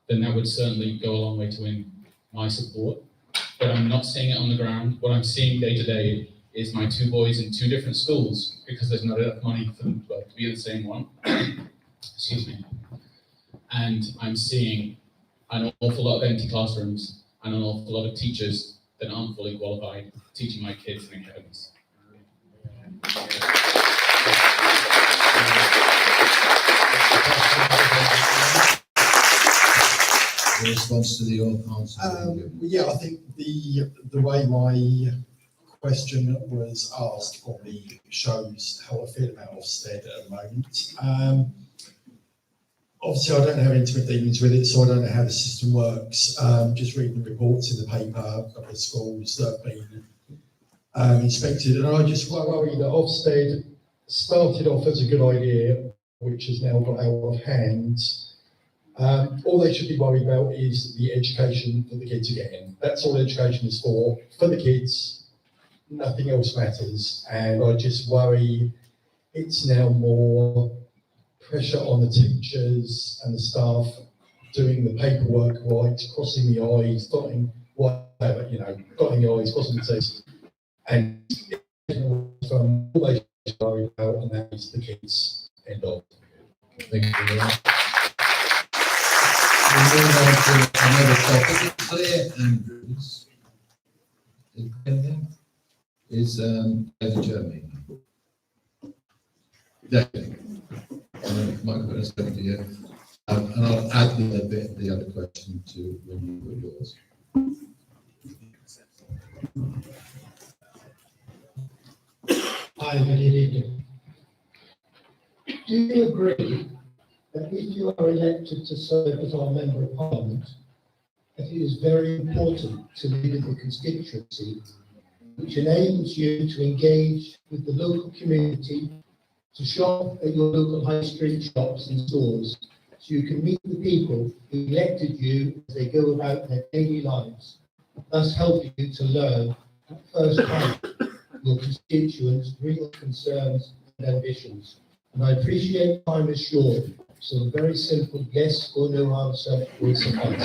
then that would certainly go a long way to win my support. But I'm not seeing it on the ground. What I'm seeing day to day is my 2 boys in 2 different schools because there's not enough money for them to be in the same one. Excuse me. And I'm seeing an awful lot of empty classrooms and an awful lot of teachers that aren't fully qualified teaching my kids in academies. In response to the answer? Yeah, I think the way my question was asked probably shows how I feel about Ofsted at the moment. Obviously, I don't have intimate dealings with it, so I don't know how the system works. Just reading the reports in the paper of the schools that have been inspected, and I just worry that Ofsted started off as a good idea, which has now got out of hand. All they should be worried about is the education that the kids are getting. That's all education is for the kids. Nothing else matters, and I just worry it's now more pressure on the teachers and the staff doing the paperwork right, crossing the I's, dotting whatever, dotting the I's, crossing the T's, and from all they should worry about, and that is the kids. End of. Thank you very much. We'll move on to another topic. Claire Andrews. anything? Is David Jeremy? David, microphone is open to you. And I'll add the other question to when you put yours. Hi, good evening. Do you agree that if you are elected to serve as our Member of Parliament, that it is very important to live in the constituency, which enables you to engage with the local community, to shop at your local high street shops and stores, so you can meet the people who elected you as they go about their daily lives, thus helping you to learn at first hand your constituents' real concerns and ambitions. And I appreciate time is short, so a very simple yes or no answer will suffice.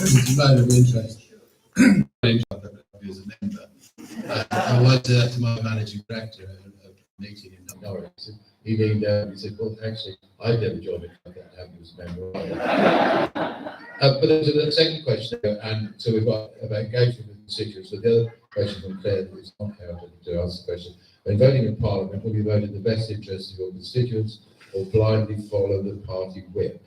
It's a matter of interest. As a member, I was to my managing director at a meeting in Norwich. He leaned down and he said, well, actually, I've never joined a club that happened as a member either. But there's a second question, and so we've got about engagement with constituents. So the other question from Claire that is not how to answer the question. When voting in Parliament, will you vote in the best interest of your constituents or blindly follow the party whip?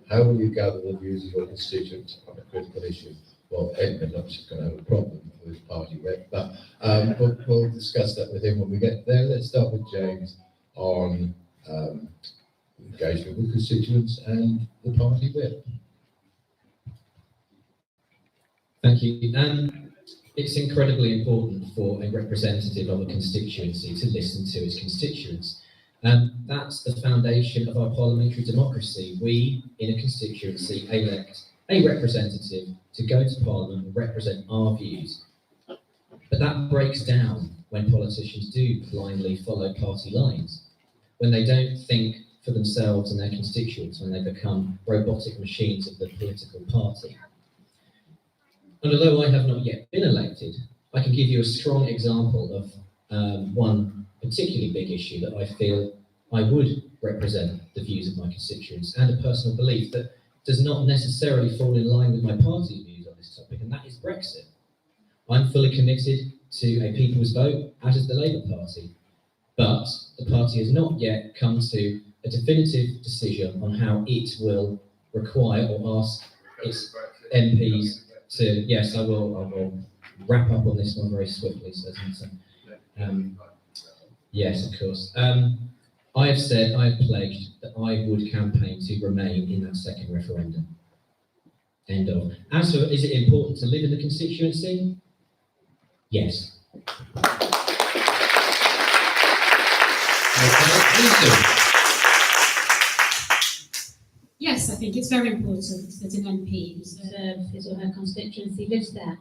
How will you gather the views of your constituents on a critical issue? Well, Edmund, I'm just going to have a problem with his party whip, but we'll discuss that with him when we get there. Let's start with James on engagement with constituents and the party whip. Thank you. It's incredibly important for a representative of a constituency to listen to its constituents. That's the foundation of our parliamentary democracy. We, in a constituency, elect a representative to go to Parliament and represent our views. But that breaks down when politicians do blindly follow party lines, when they don't think for themselves and their constituents, when they become robotic machines of the political party. And although I have not yet been elected, I can give you a strong example of one particularly big issue that I feel I would represent the views of my constituents, and a personal belief that does not necessarily fall in line with my party's views on this topic, and that is Brexit. I'm fully committed to a people's vote, as is the Labour Party, but the party has not yet come to a definitive decision on how it will require or ask its MPs to, yes, I will wrap up on this one very swiftly, so yes, of course. I have said, I have pledged that I would campaign to remain in that second referendum. End of. As for, is it important to live in the constituency? Yes. Yes, I think it's very important that an MP who serves his or her constituency lives there.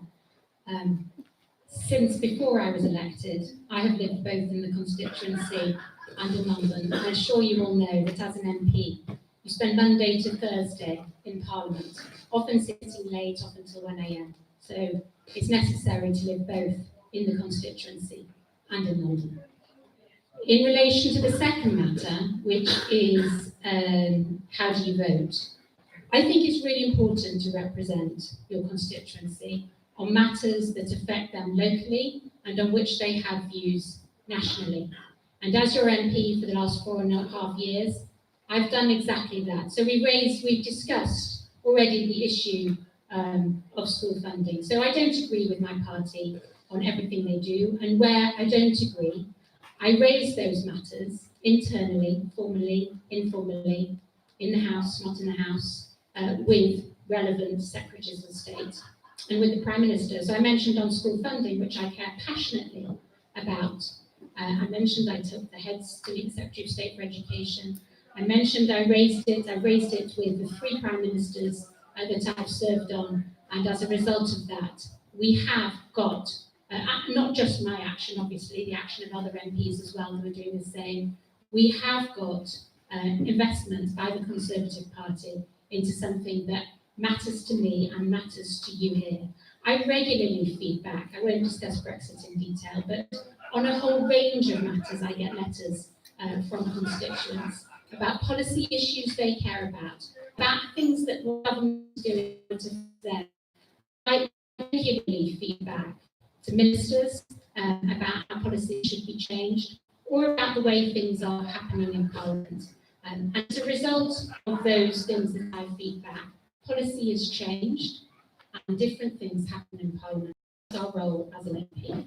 Since before I was elected, I have lived both in the constituency and in London. I'm sure you all know that as an MP, you spend Monday to Thursday in Parliament, often sitting late, up until 1 a.m. So it's necessary to live both in the constituency and in London. In relation to the second matter, which is how do you vote? I think it's really important to represent your constituency on matters that affect them locally and on which they have views nationally. And as your MP for the last 4.5 years, I've done exactly that. So we've discussed already the issue of school funding. So I don't agree with my party on everything they do, and where I don't agree, I raise those matters internally, formally, informally, in the House, not in the House, with relevant Secretaries of State and with the Prime Minister. So I mentioned on school funding, which I care passionately about. I mentioned I took the heads to meet the Secretary of State for Education. I mentioned I raised it with the 3 Prime Ministers that I've served on, and as a result of that, we have got, not just my action, obviously, the action of other MPs as well who are doing the same, we have got investment by the Conservative Party into something that matters to me and matters to you here. I regularly feed back, I won't discuss Brexit in detail, but on a whole range of matters I get letters from constituents about policy issues they care about. about things that the government is doing to them. I regularly feedback to ministers about how policies should be changed, or about the way things are happening in Parliament. And as a result of those things that I feedback, policy has changed and different things happen in Parliament. That's our role as an MP.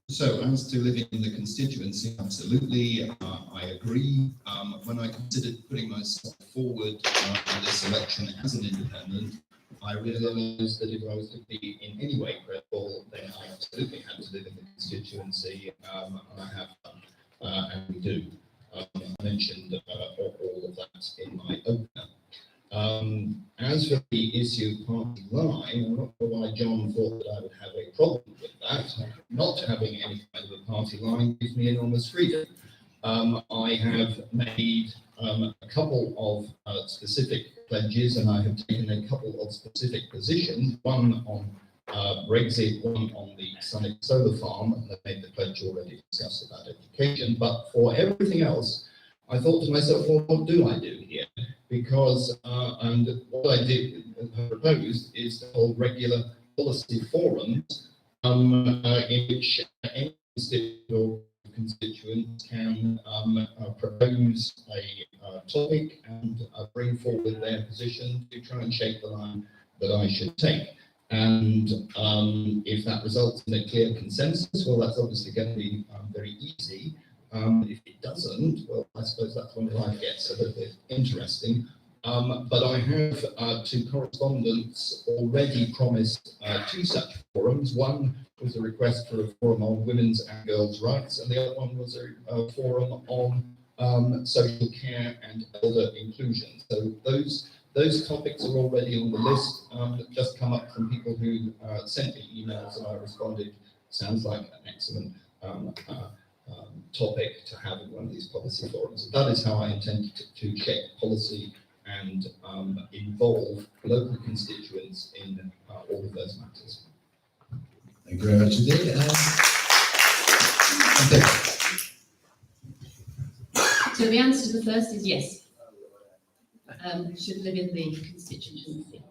So, as to living in the constituency, absolutely, I agree. When I considered putting myself forward in this election as an independent, I realised that if I was to be in any way credible, then I absolutely had to live in the constituency, and I have done, and we do. I mentioned all of that in my opener. As for the issue of party line, I'm not sure why John thought that I would have a problem with that. Not having any kind of a party line gives me enormous freedom. I have made a couple of specific pledges, and I have taken a couple of specific positions, one on Brexit, one on the Sonic Solar Farm, and I've made the pledge already discussed about education. But for everything else, I thought to myself, well, what do I do here? Because, and what I did propose is to hold regular policy forums in which any constituent can propose a topic and bring forward their position to try and shape the line that I should take. And if that results in a clear consensus, well, that's obviously going to be very easy. If it doesn't, well, I suppose that's when life gets a little bit interesting. But I have, to correspondents, already promised two such forums. One was a request for a forum on women's and girls' rights, and the other one was a forum on social care and elder inclusion. So those topics are already on the list, that just come up from people who sent me emails, and I responded. Sounds like an excellent topic to have in one of these policy forums. That is how I intend to check policy and involve local constituents in all of those matters. Thank you very much indeed. So the answer to the first is yes. Should live in the constituency.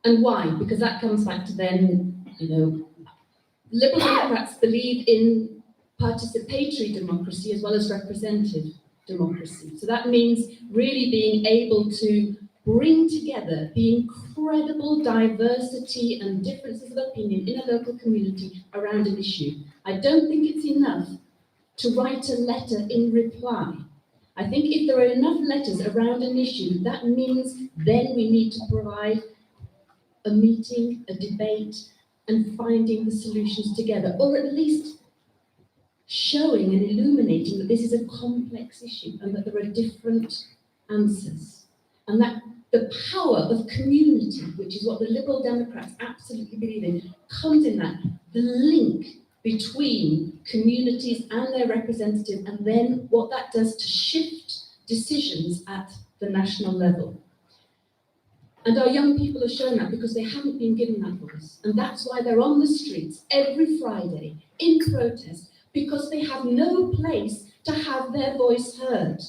And why? Because that comes back to then, Liberal Democrats believe in participatory democracy as well as representative democracy. So that means really being able to bring together the incredible diversity and differences of opinion in a local community around an issue. I don't think it's enough to write a letter in reply. I think if there are enough letters around an issue, that means then we need to provide a meeting, a debate, and finding the solutions together, or at least showing and illuminating that this is a complex issue and that there are different answers. And that the power of community, which is what the Liberal Democrats absolutely believe in, comes in that, the link between communities and their representatives, and then what that does to shift decisions at the national level. And our young people are shown that because they haven't been given that voice. And that's why they're on the streets every Friday in protest, because they have no place to have their voice heard.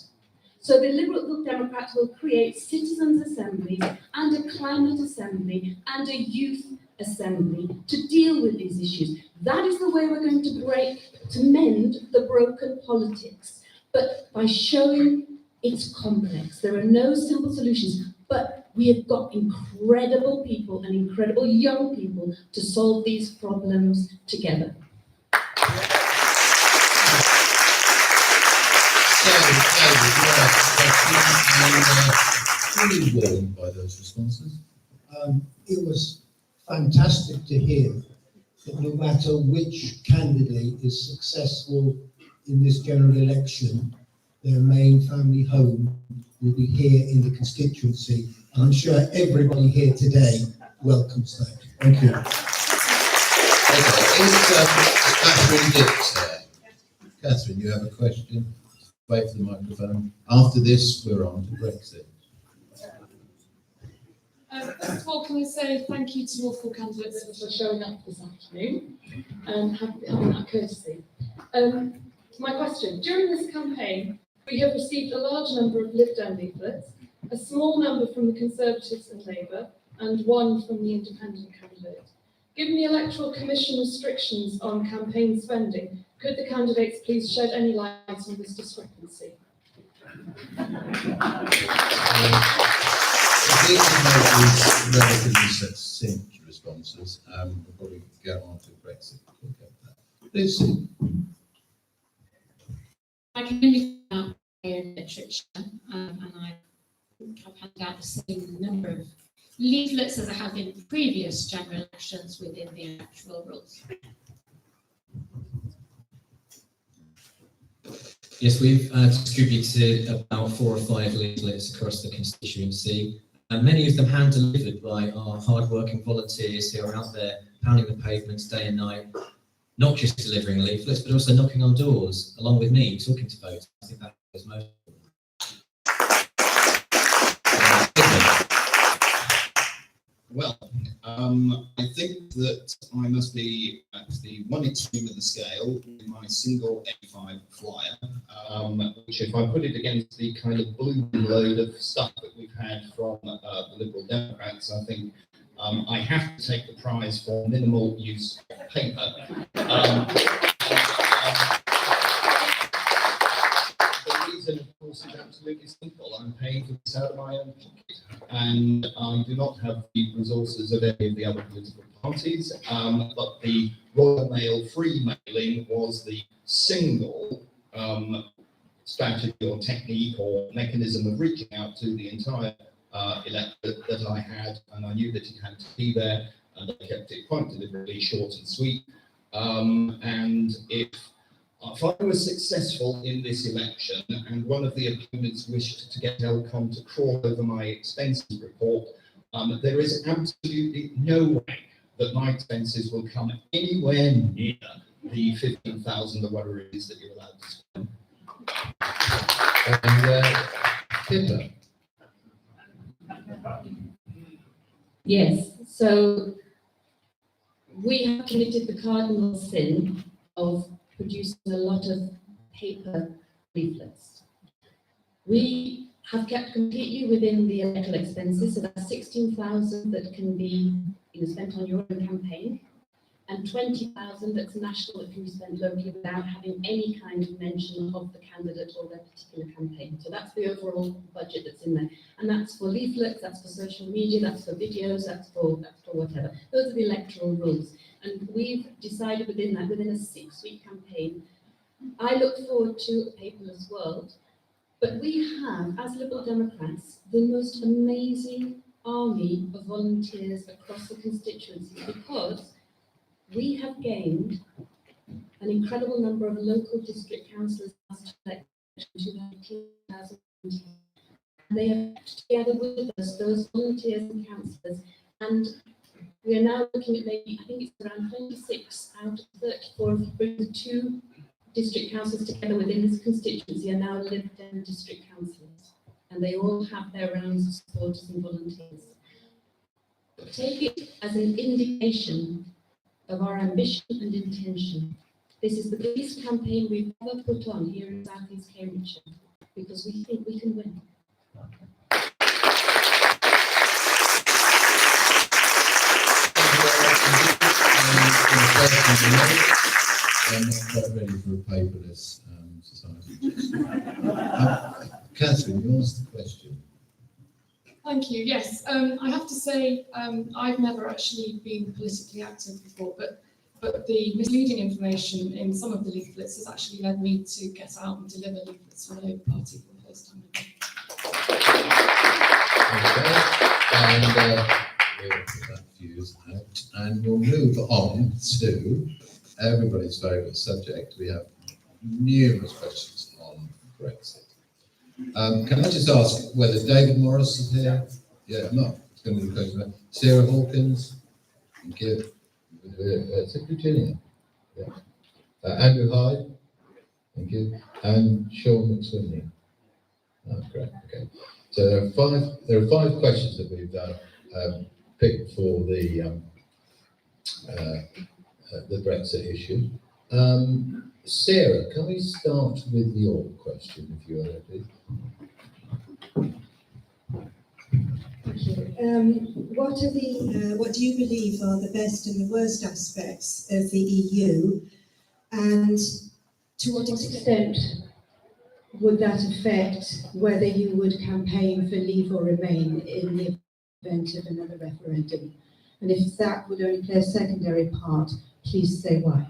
So the Liberal Democrats will create citizens' assemblies and a climate assembly and a youth assembly to deal with these issues. That is the way we're going to mend the broken politics. But by showing it's complex, there are no simple solutions, but we have got incredible people and incredible young people to solve these problems together. Really warmed by those responses. It was fantastic to hear that no matter which candidate is successful in this general election, their main family home will be here in the constituency. And I'm sure everybody here today welcomes that. Thank you. Okay, is Catherine Dix there? Catherine, you have a question? Wait for the microphone. After this, we're on to Brexit. all, can I say thank you to all four candidates For showing up this afternoon and having that courtesy. My question, during this campaign, we have received a large number of Live Down leaflets, a small number from the Conservatives and Labour, and one from the independent candidate. Given the Electoral Commission restrictions on campaign spending, could the candidates please shed any light on this discrepancy? These are these relatively succinct responses. We'll probably go on to Brexit. Lucy. I can only find out in literature, and I've handed out the same number of leaflets as I have in previous general elections within the electoral rules. Yes, we've distributed about 4 or 5 leaflets across the constituency, and many of them hand-delivered by our hard-working volunteers who are out there pounding the pavements day and night, not just delivering leaflets, but also knocking on doors, along with me, talking to voters. I think that was most important. Well, I think that I must be at the one extreme of the scale in my single A5 flyer, which if I put it against the kind of blue load of stuff that we've had from the Liberal Democrats, I think I have to take the prize for minimal use of paper. The reason, of course, is absolutely simple. I'm paying for this out of my own pocket, and I do not have the resources of any of the other political parties. But the Royal Mail free mailing was the single strategy or technique or mechanism of reaching out to the entire electorate that I had, and I knew that it had to be there, and I kept it quite deliberately short and sweet. And if I was successful in this election and one of the opponents wished to get Elcom to crawl over my expenses report, there is absolutely no way that my expenses will come anywhere near the 15,000 or whatever it is that you're allowed to spend. Pippa. Yes, so we have committed the cardinal sin of producing a lot of paper leaflets. We have kept completely within the electoral expenses, so that's 16,000 that can be spent on your own campaign, and 20,000 that's national that can be spent locally without having any kind of mention of the candidate or their particular campaign. So that's the overall budget that's in there. And that's for leaflets, that's for social media, that's for videos, that's for whatever. Those are the electoral rules. And we've decided within that, within a 6-week campaign, I look forward to a paperless world, but we have, as Liberal Democrats, the most amazing army of volunteers across the constituency, because we have gained an incredible number of local district councillors last election, 2017. And they have kept together with us, those volunteers and councillors, and we are now looking at maybe, I think it's around 26 out of 34, if you bring the 2 district councils together within this constituency, are now Live Down district councillors, and they all have their rounds of supporters and volunteers. Take it as an indication of our ambition and intention. This is the biggest campaign we've ever put on here in South East Cambridgeshire, because we think we can win. I'm not quite ready for a paperless society. Catherine, you asked the question. Thank you. Yes, I have to say I've never actually been politically active before, but the misleading information in some of the leaflets has actually led me to get out and deliver leaflets for the Labour Party for the first time. Okay, and we'll put that fuse out, and we'll move on to everybody's favourite subject. We have numerous questions on Brexit. Can I just ask whether David Morris is here? Yeah, no, it's going to be the question. Sarah Hawkins, thank you. Secretary, yeah. Andrew Hyde, thank you. And Sean McSweeney. Oh, great, okay. So there are five questions that we've picked for the Brexit issue. Sarah, can we start with your question, if you are there, please? Thank you. What do you believe are the best and the worst aspects of the EU, and to what extent would that affect whether you would campaign for Leave or Remain in the event of another referendum? And if that would only play a secondary part, please say why.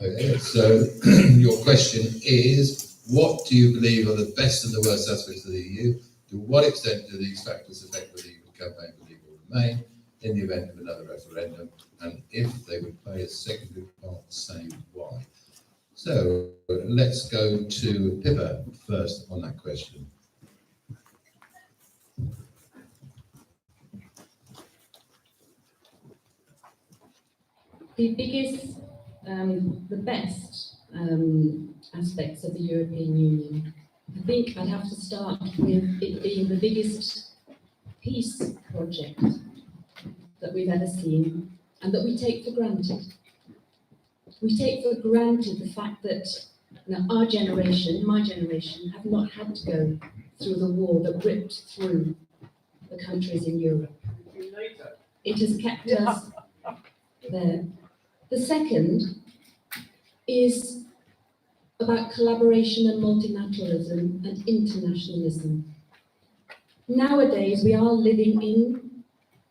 Okay, so your question is, what do you believe are the best and the worst aspects of the EU? To what extent do these factors affect whether you would campaign for Leave or Remain in the event of another referendum? And if they would play a secondary part, say why. So let's go to Pippa first on that question. The biggest, the best aspects of the European Union, I think I'd have to start with it being the biggest peace project that we've ever seen and that we take for granted. We take for granted the fact that our generation, my generation, have not had to go through the war that ripped through the countries in Europe. It has kept us there. The second is about collaboration and multilateralism and internationalism. Nowadays, we are living in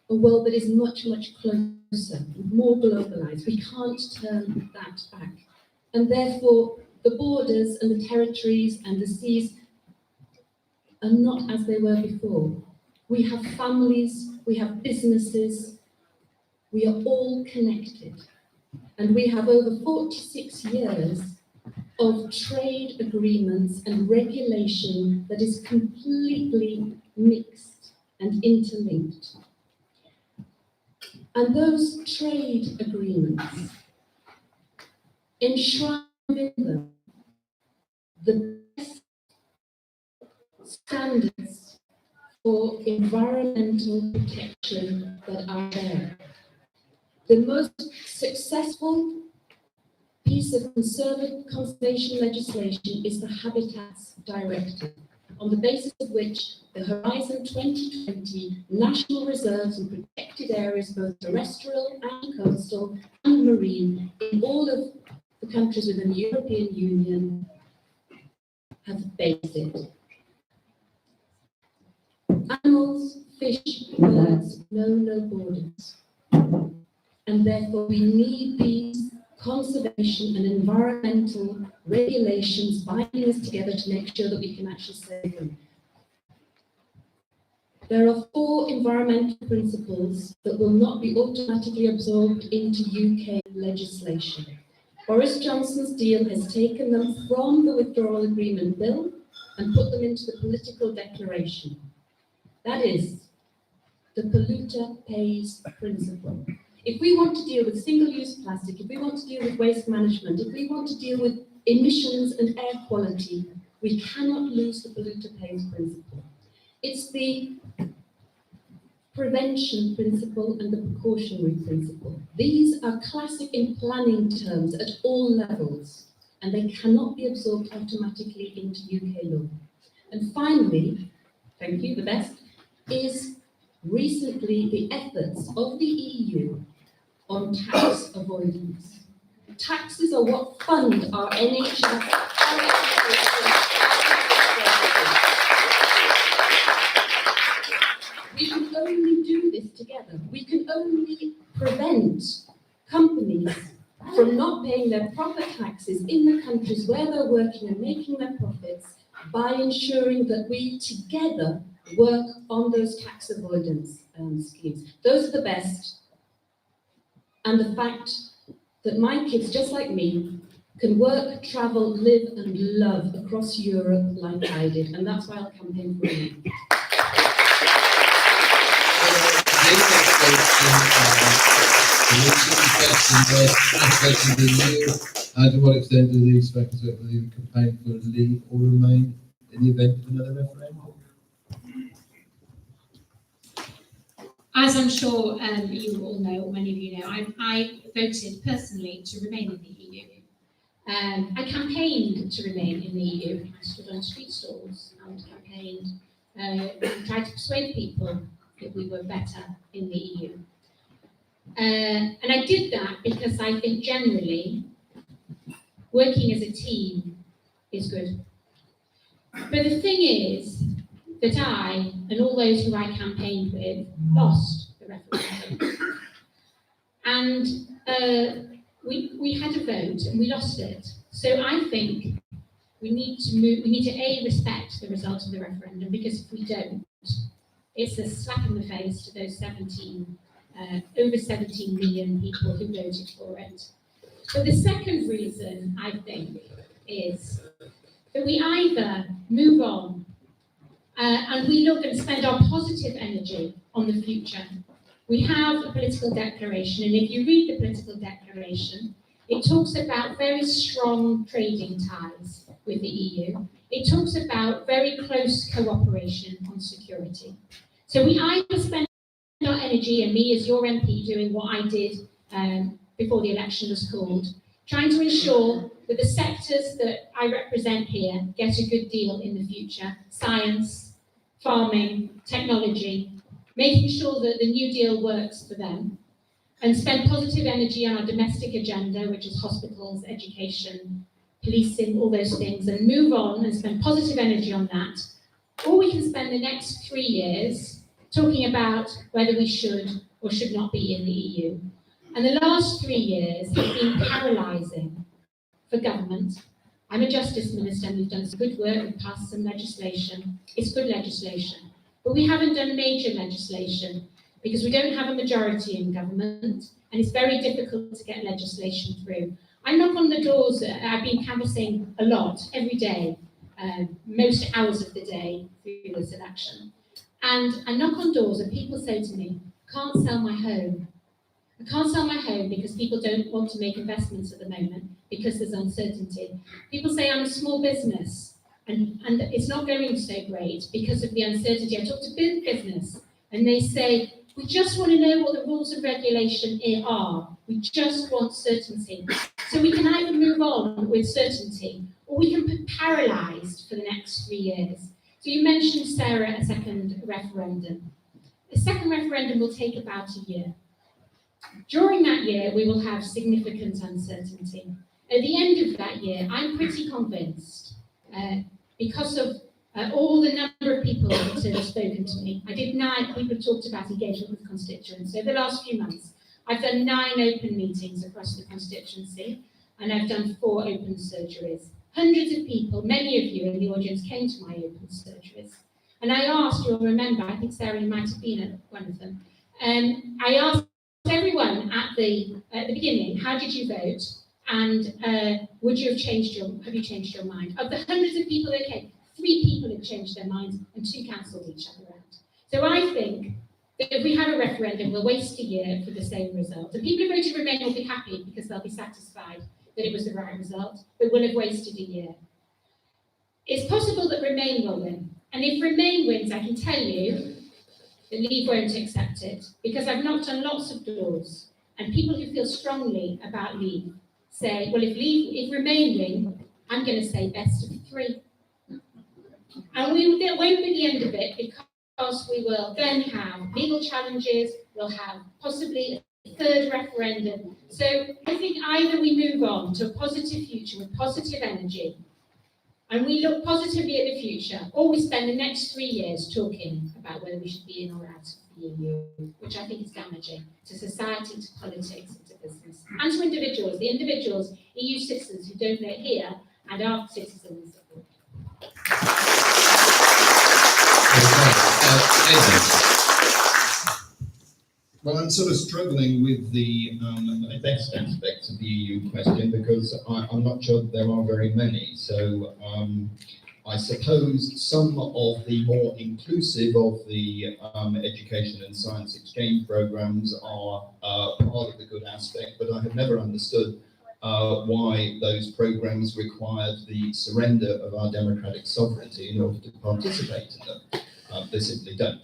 a world that is much, much closer, more globalized. We can't turn that back. And therefore, the borders and the territories and the seas are not as they were before. We have families, we have businesses, we are all connected. And we have over 46 years of trade agreements and regulation that is completely mixed and interlinked. And those trade agreements enshrine in them the best standards for environmental protection that are there. The most successful piece of conservation legislation is the Habitats Directive, on the basis of which the Horizon 2020 national reserves and protected areas, both terrestrial and coastal and marine, in all of the countries within the European Union have based it. Animals, fish, birds know no borders. And therefore we need these conservation and environmental regulations binding us together to make sure that we can actually save them. There are 4 environmental principles that will not be automatically absorbed into UK legislation. Boris Johnson's deal has taken them from the Withdrawal Agreement Bill and put them into the political declaration. That is the polluter pays principle. If we want to deal with single-use plastic, if we want to deal with waste management, if we want to deal with emissions and air quality, we cannot lose the polluter pays principle. It's the prevention principle and the precautionary principle. These are classic in planning terms at all levels, and they cannot be absorbed automatically into UK law. And finally, thank you, the best, is recently the efforts of the EU on tax avoidance. Taxes are what fund our NHS. We can only do this together. We can only prevent companies from not paying their proper taxes in the countries where they're working and making their profits by ensuring that we together work on those tax avoidance schemes. Those are the best. And the fact that my kids, just like me, can work, travel, live and love across Europe like I did. And that's why I'll campaign for you. To what extent do these factors affect whether you would campaign for Leave or Remain in the event of another referendum? As I'm sure you all know, or many of you know, I voted personally to remain in the EU. I campaigned to remain in the EU. I stood on street stalls and campaigned and tried to persuade people that we were better in the EU. And I did that because I think generally working as a team is good. But the thing is that I and all those who I campaigned with lost the referendum. And we had a vote and we lost it. So I think we need to A, respect the result of the referendum, because if we don't, it's a slap in the face to those over 17 million people who voted for it. But the second reason, I think, is that we either move on and we look and spend our positive energy on the future. We have a political declaration, and if you read the political declaration, it talks about very strong trading ties with the EU. It talks about very close cooperation on security. So we either spend our energy, and me as your MP doing what I did before the election was called, trying to ensure that the sectors that I represent here get a good deal in the future: science, farming, technology, making sure that the New Deal works for them, and spend positive energy on our domestic agenda, which is hospitals, education, policing, all those things, and move on and spend positive energy on that. Or we can spend the next 3 years talking about whether we should or should not be in the EU. And the last 3 years have been paralysing for government. I'm a justice minister and we've done some good work, we've passed some legislation. It's good legislation. But we haven't done major legislation because we don't have a majority in government and it's very difficult to get legislation through. I knock on the doors, I've been canvassing a lot, every day, most hours of the day through this election. And I knock on doors and people say to me, I can't sell my home. I can't sell my home because people don't want to make investments at the moment because there's uncertainty. People say I'm a small business and it's not going so great because of the uncertainty. I talk to big business and they say, we just want to know what the rules and regulation are. We just want certainty. So we can either move on with certainty or we can be paralysed for the next 3 years. So you mentioned, Sarah, a second referendum. A second referendum will take about a year. During that year, we will have significant uncertainty. At the end of that year, I'm pretty convinced, because of all the number of people that have spoken to me. I did 9, people have talked about engagement with constituents. Over the last few months, I've done 9 open meetings across the constituency, and I've done 4 open surgeries. Hundreds of people, many of you in the audience, came to my open surgeries. And I asked, you'll remember, I think Sarah, you might have been at one of them, I asked everyone at the beginning, how did you vote? And have you changed your mind? Of the hundreds of people that came, 3 people have changed their minds and 2 cancelled each other out. So I think that if we have a referendum, we'll waste a year for the same result. And people who voted Remain will be happy because they'll be satisfied that it was the right result, but we'll have wasted a year. It's possible that Remain will win. And if Remain wins, I can tell you that Leave won't accept it, because I've knocked on lots of doors, and people who feel strongly about Leave say, well, if Remain win, I'm going to say best of 3. And it won't be the end of it, because we will then have legal challenges, we'll have possibly a 3rd referendum. So I think either we move on to a positive future with positive energy, and we look positively at the future, or we spend the next 3 years talking about whether we should be in or out of the EU, which I think is damaging to society, to politics, and to business, and to individuals, the individuals, EU citizens who don't live here and are citizens abroad. Well, I'm sort of struggling with the best aspects of the EU question because I'm not sure that there are very many. So I suppose some of the more inclusive of the education and science exchange programs are part of the good aspect, but I have never understood why those programs required the surrender of our democratic sovereignty in order to participate in them. They simply don't.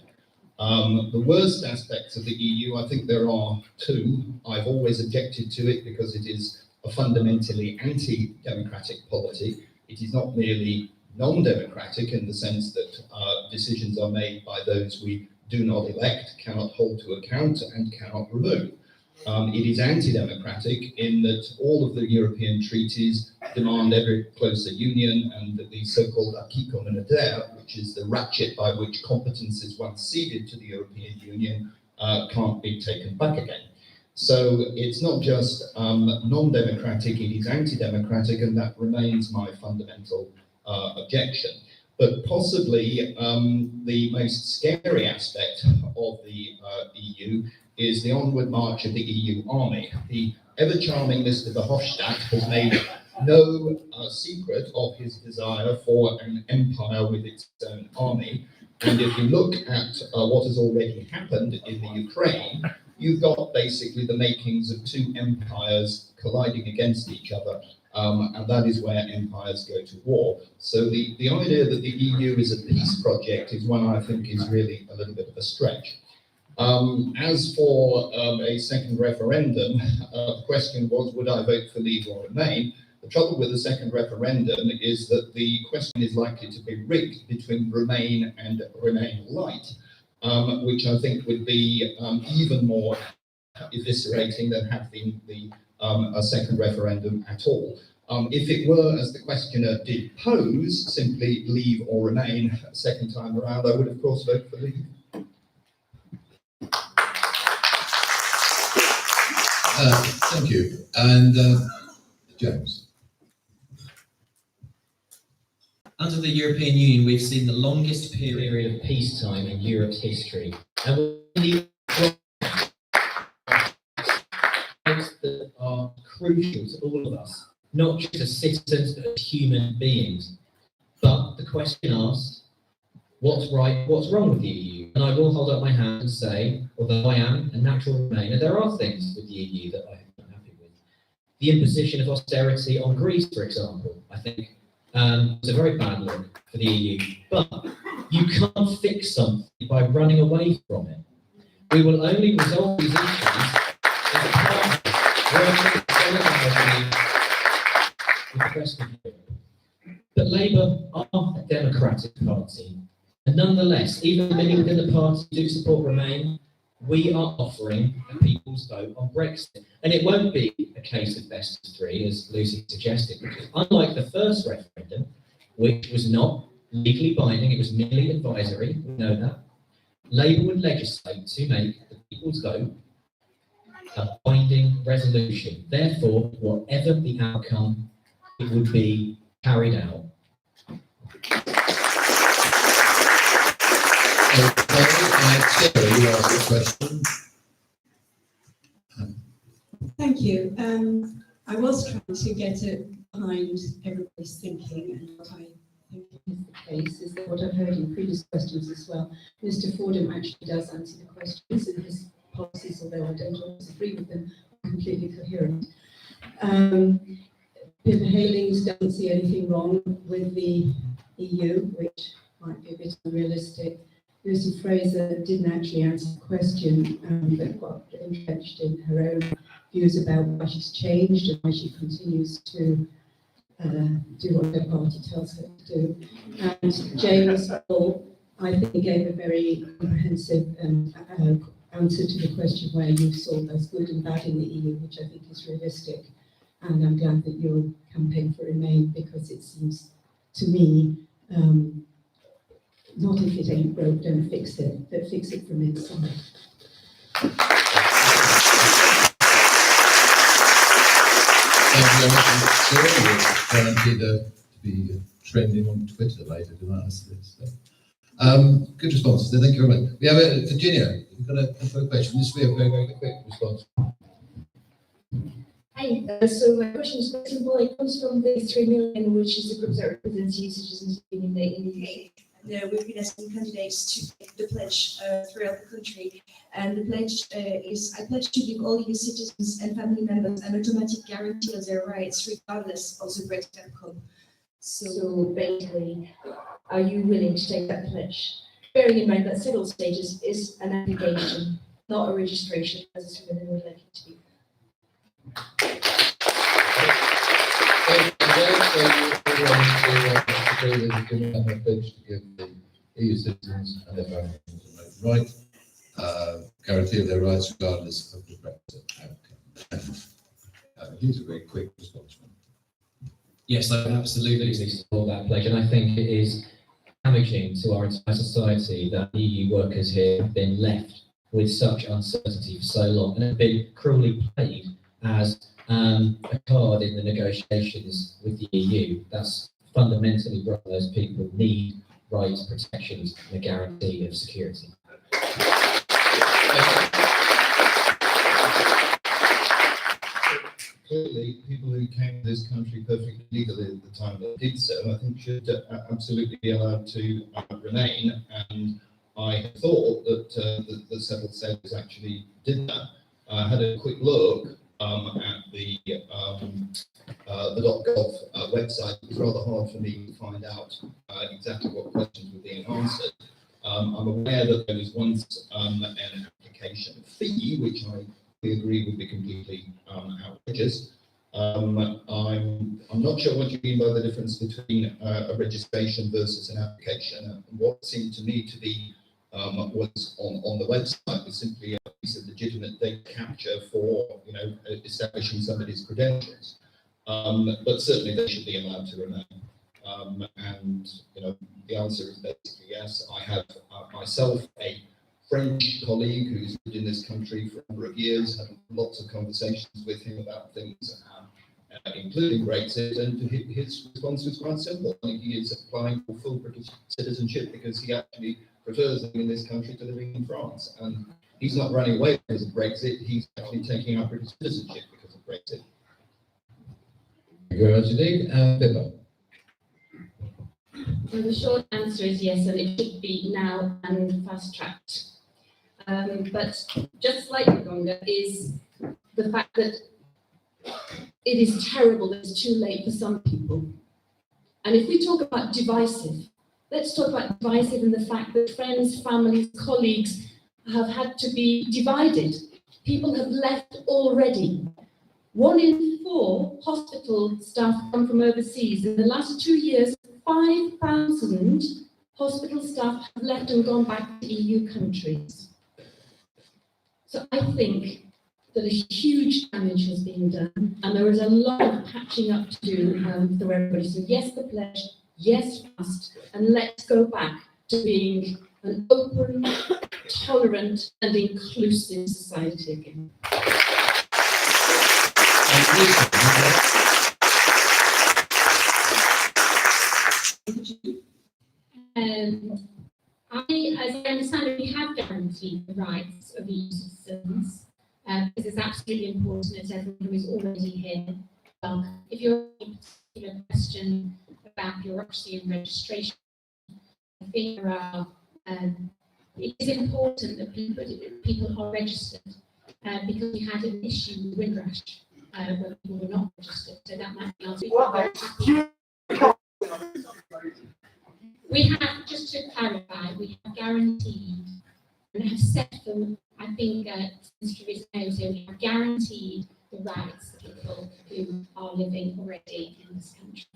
The worst aspects of the EU, I think there are two. I've always objected to it because it is a fundamentally anti-democratic polity. It is not merely non-democratic in the sense that decisions are made by those we do not elect, cannot hold to account, and cannot remove. It is anti-democratic in that all of the European treaties demand ever closer union, and that the so-called acquis communautaire, which is the ratchet by which competences once ceded to the European Union can't be taken back again. So it's not just non-democratic, it is anti-democratic, and that remains my fundamental objection. But possibly the most scary aspect of the EU is the onward march of the EU army. The ever-charming Mr. Verhofstadt has made no secret of his desire for an empire with its own army. And if you look at what has already happened in the Ukraine, you've got basically the makings of two empires colliding against each other. And that is where empires go to war. So the idea that the EU is a peace project is one I think is really a little bit of a stretch. As for a second referendum, the question was, would I vote for Leave or Remain? The trouble with the second referendum is that the question is likely to be rigged between Remain and Remain Light, which I think would be even more eviscerating than having a second referendum at all. If it were, as the questioner did pose, simply Leave or Remain a second time around, I would of course vote for Leave. Thank you. And James. Under the European Union, we've seen the longest period of peacetime in Europe's history. And that are crucial to all of us, not just as citizens, but as human beings. But the question asks, what's right, what's wrong with the EU? And I will hold up my hand and say, although I am a natural Remainer, there are things with the EU that I am not happy with. The imposition of austerity on Greece, for example, I think was a very bad look for the EU. But you can't fix something by running away from it. We will only resolve these issues as part of working solidarity with the rest of Europe. But Labour are a democratic party. And nonetheless, even many within the party do support Remain, we are offering a people's vote on Brexit. And it won't be a case of best of three, as Lucy suggested, because unlike the first referendum, which was not legally binding, it was merely advisory, we know that, Labour would legislate to make the people's vote a binding resolution. Therefore, whatever the outcome, it would be carried out. Sarah, you asked a question. Thank you. I was trying to get it behind everybody's thinking, and what I think is the case is that what I've heard in previous questions as well, Mr. Fordham actually does answer the questions, and his policies, although I don't always agree with them, are completely coherent. Pippa Halings doesn't see anything wrong with the EU, which might be a bit unrealistic. Lucy Fraser didn't actually answer the question, but got entrenched in her own views about why she's changed and why she continues to do what her party tells her to do. And James Hall, I think, gave a very comprehensive answer to the question where you saw there's good and bad in the EU, which I think is realistic. And I'm glad that you'll campaign for Remain, because it seems to me, not if it ain't broke, don't fix it, but fix it from inside. Guaranteed to be trending on Twitter later tonight. Good response. Thank you very much. We have Virginia. You've got a question. This will be a very, very quick response. Hi, so my question is quite simple. It comes from the 3 million, which is the group that represents you citizens in the UK. We've been asking candidates to take the pledge throughout the country, and the pledge is, I pledge to give all EU citizens and family members an automatic guarantee of their rights regardless of the Brexit outcome. So basically, are you willing to take that pledge? bearing in mind that settled status is an application, not a registration, as a civilian would like it to be. EU citizens and their families right, guarantee of their rights regardless of the Brexit outcome. Here's a very quick response. Yes, I absolutely support that pledge, and I think it is damaging to our entire society that EU workers here have been left with such uncertainty for so long and have been cruelly played as a card in the negotiations with the EU. That's fundamentally wrong. Those people need rights, protections, and a guarantee of security. Clearly, people who came to this country perfectly legally at the time they did so, I think should absolutely be allowed to remain. And I thought that the settled status actually did that. I had a quick look at the .gov website. It was rather hard for me to find out exactly what questions were being answered. I'm aware that there was once an application fee, which we agree would be completely outrageous. I'm not sure what you mean by the difference between a registration versus an application. What seemed to me to be was on the website was simply a piece of legitimate data capture for establishing somebody's credentials. But certainly they should be allowed to remain. And the answer is basically yes. I have myself a French colleague who's lived in this country for a number of years, had lots of conversations with him about things, including Brexit, and his response was quite simple. He is applying for full British citizenship because he actually prefers living in this country to living in France. And he's not running away because of Brexit, he's actually taking up British citizenship because of Brexit. Thank you very much indeed. Pippa. Well, the short answer is yes, and it should be now and fast-tracked. But just slightly longer is the fact that it is terrible that it's too late for some people. And if we talk about divisive, let's talk about divisive in the fact that friends, families, colleagues have had to be divided. People have left already. 1 in 4 hospital staff come from overseas. In the last 2 years, 5,000 hospital staff have left and gone back to EU countries. So I think that a huge damage has been done, and there is a lot of patching up to do for everybody. So yes, the pledge, yes, fast, and let's go back to being an open, tolerant, and inclusive society again. As I understand it, we have guaranteed the rights of EU citizens, because it's absolutely important that everyone who is already here. If you have a particular question about bureaucracy and registration, I think it is important that people are registered, because we had an issue with Windrush where people were not registered, so that might be answered. We have, just to clarify, we have guaranteed, and have set them, I think, since Theresa knows, we have guaranteed the rights of people who are living already in this country.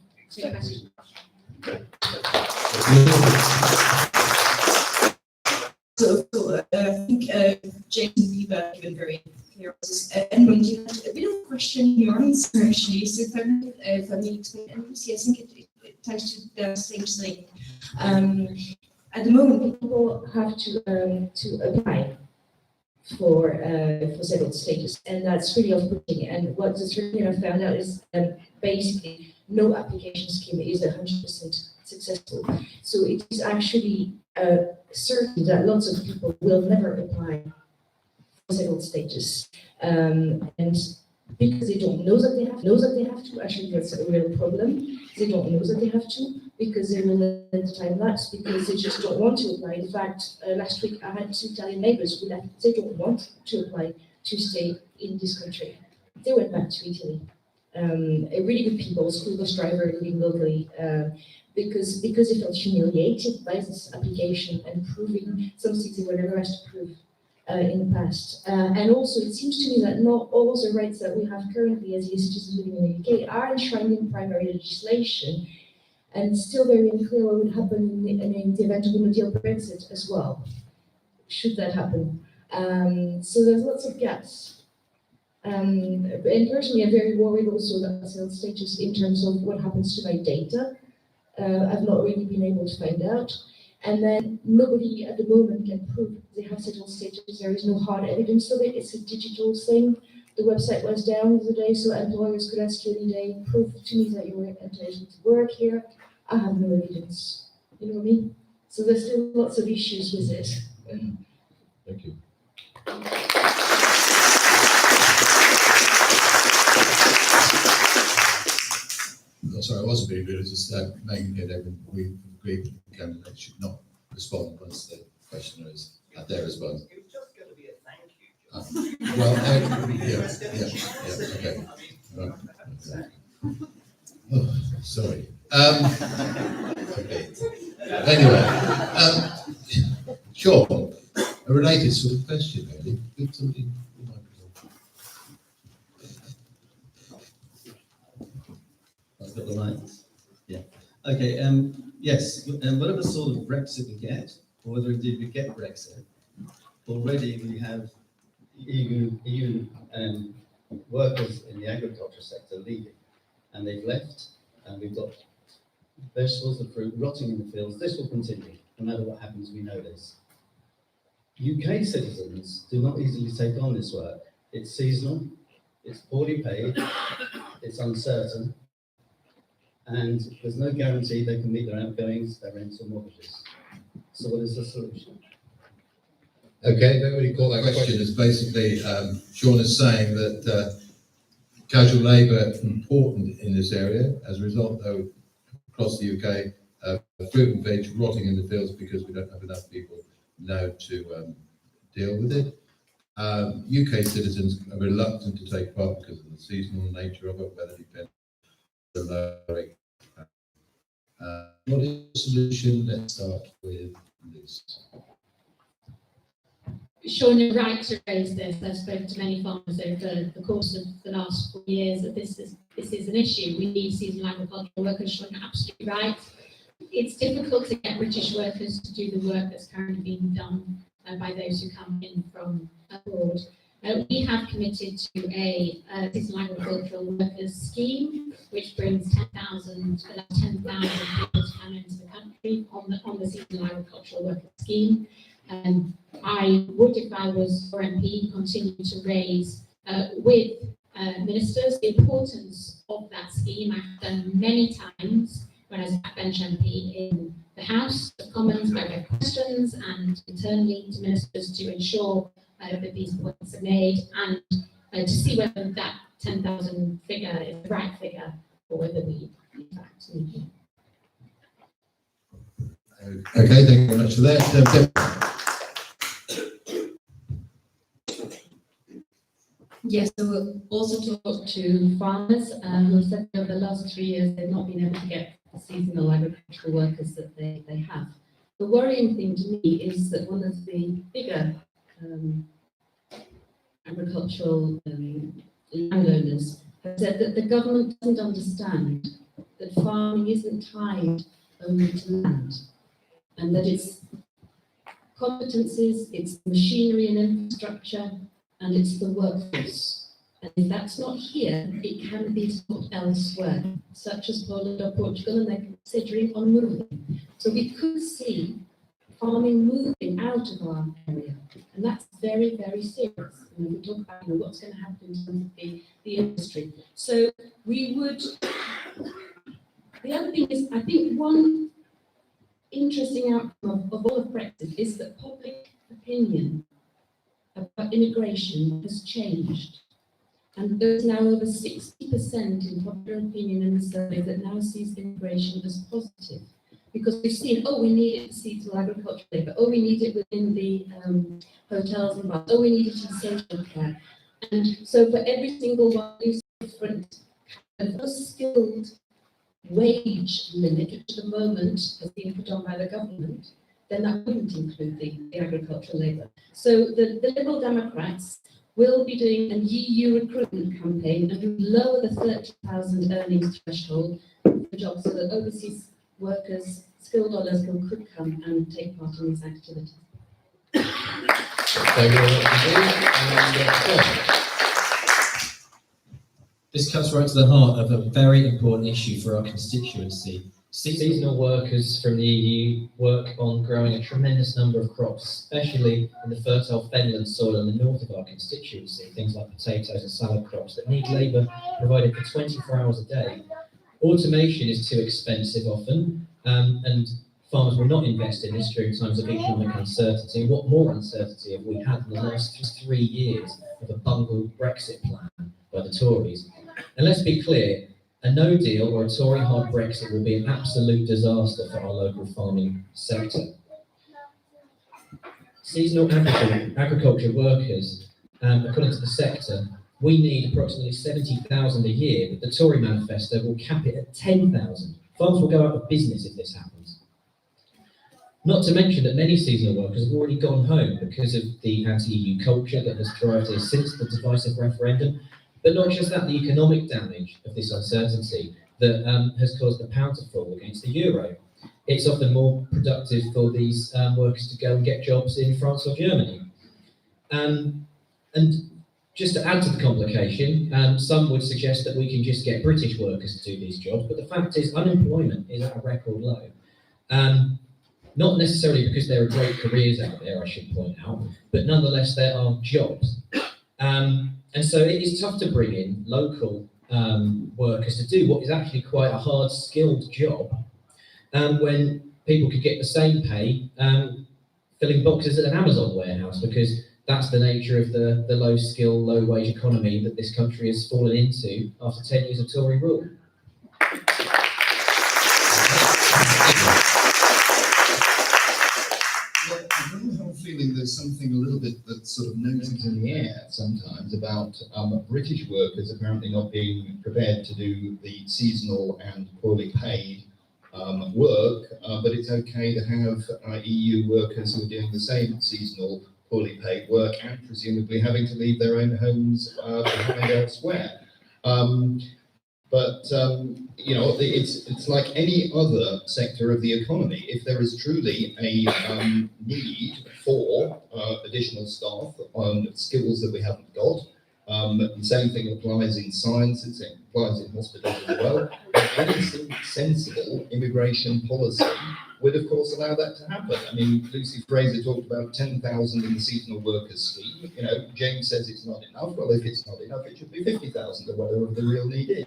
So, I think James and Eva have given very clear answers. And when you had a bit of a question in your answer, actually, so if I may explain, and Lucy, I think it ties to the same thing. At the moment, people have to apply for settled status, and that's really off-putting. And what the Tribunal found out is basically no application scheme is 100% successful. So it is actually certain that lots of people will never apply for settled status, and because they don't know that they have to. Actually, that's a real problem. They don't know that they have to because they will let the time lapse because they just don't want to apply. In fact, last week I had 2 Italian neighbours who left. They don't want to apply to stay in this country. They went back to Italy. a really good people, school bus driver living locally, because he felt humiliated by this application and proving some things they were never asked to prove in the past. And also, it seems to me that not all the rights that we have currently as EU citizens living in the UK are enshrined in primary legislation, and it's still very unclear what would happen in the event of a no-deal Brexit as well, should that happen. So there's lots of gaps. And personally, I'm very worried also about settled status in terms of what happens to my data. I've not really been able to find out. And then nobody at the moment can prove they have settled status. There is no hard evidence of it. It's a digital thing. The website was down the other day, so employers could ask you any day, prove to me that you're entitled to work here. I have no evidence. You know what I mean? So there's still lots of issues with it. Thank you. No, sorry, I wasn't being rude. It's just making it we agreed the candidate should not respond once the questioner is at their response. It's just going to be a thank you. Well, okay. Right. Oh, sorry. Okay. Anyway, Sean, a related sort of question, really. Could somebody? I've got the lights. Yeah. Okay. Yes. Whatever sort of Brexit we get, or whether indeed we get Brexit, already we have EU workers in the agriculture sector leaving, and they've left, and we've got vegetables and fruit rotting in the fields. This will continue, no matter what happens. We know this. UK citizens do not easily take on this work. It's seasonal, it's poorly paid, it's uncertain, and there's no guarantee they can meet their outgoings, their rents or mortgages. So what is the solution? Okay, if everybody caught that question, is basically Sean is saying that casual labour is important in this area. As a result, though, across the UK, fruit and veg rotting in the fields because we don't have enough people now to deal with it. UK citizens are reluctant to take part because of the seasonal nature of it, whether it depends on the low. What is the solution? Let's start with Liz. Sean, you're right to raise this. I've spoken to many farmers over the course of the last 4 years that this is an issue. We need seasonal agricultural workers. Sean, you're absolutely right. It's difficult to get British workers to do the work that's currently being done by those who come in from abroad. We have committed to a seasonal agricultural workers scheme, which brings 10,000 people to come into the country on the seasonal agricultural workers scheme. I would, if I was your MP, continue to raise with ministers the importance of that scheme. I've done many times when I was a backbench MP in the House of Commons, I read questions and internally to ministers to ensure that these points are made and to see whether that 10,000 figure is the right figure or whether we in fact need it. Okay, thank you very much for that. Yes, so we'll also talk to farmers who have said over the last 3 years they've not been able to get the seasonal agricultural workers that they have. The worrying thing to me is that one of the bigger agricultural landowners has said that the government doesn't understand that farming isn't tied only to land, and that it's competencies, it's machinery and infrastructure, and it's the workforce. And if that's not here, it can be taught elsewhere, such as Poland or Portugal, and they're considering on moving. So we could see farming moving out of our area, and that's very, very serious. And we talk about what's going to happen in terms of the industry. So we would. The other thing is, I think one interesting outcome of all of Brexit is that public opinion about immigration has changed. And there's now over 60% in popular opinion in the survey that now sees immigration as positive. Because we've seen, oh, we need it for seasonal agricultural labour, oh, we need it within the hotels and bars, oh, we need it in social care. And so for every single one of these different If a skilled wage limit, which at the moment has been put on by the government, then that wouldn't include the agricultural labour. So the Liberal Democrats will be doing an EU recruitment campaign and will lower the 30,000 earnings threshold for jobs so that overseas workers, skilled or local, could come and take part in these activities. Thank you very much indeed. This cuts right to the heart of a very important issue for our constituency. Seasonal workers from the EU work on growing a tremendous number of crops, especially in the fertile fenland soil in the north of our constituency, things like potatoes and salad crops that need labour provided for 24 hours a day. Automation is too expensive often, and farmers will not invest in this during times of economic uncertainty. And what more uncertainty have we had in the last 3 years of a bungled Brexit plan by the Tories? And let's be clear, a no deal or a Tory hard Brexit will be an absolute disaster for our local farming sector. Seasonal agriculture workers, according to the sector, we need approximately 70,000 a year, but the Tory manifesto will cap it at 10,000. Farms will go out of business if this happens. Not to mention that many seasonal workers have already gone home because of the anti-EU culture that has thrived here since the divisive referendum. But not just that, the economic damage of this uncertainty that has caused the pound to fall against the euro. It's often more productive for these workers to go and get jobs in France or Germany. And just to add to the complication, some would suggest that we can just get British workers to do these jobs, but the fact is unemployment is at a record low. Not necessarily because there are great careers out there, I should point out, but nonetheless there are jobs. And so it is tough to bring in local workers to do what is actually quite a hard, skilled job when people could get the same pay filling boxes at an Amazon warehouse, because that's the nature of the low-skill, low-wage economy that this country has fallen into after 10 years of Tory rule. I have a feeling there's something a little bit that's sort of noted in the air sometimes about British workers apparently not being prepared to do the seasonal and poorly paid work, but it's okay to have EU workers who are doing the same seasonal, poorly paid work and presumably having to leave their own homes behind elsewhere. But you know, it's like any other sector of the economy. If there is truly a need for additional staff on skills that we haven't got, the same thing applies in science, it applies in hospitals as well. Any sensible immigration policy would, of course, allow that to happen. I mean, Lucy Fraser talked about 10,000 in the seasonal workers scheme. You know, James says it's not enough. Well, if it's not enough, it should be 50,000 or whatever the real need is.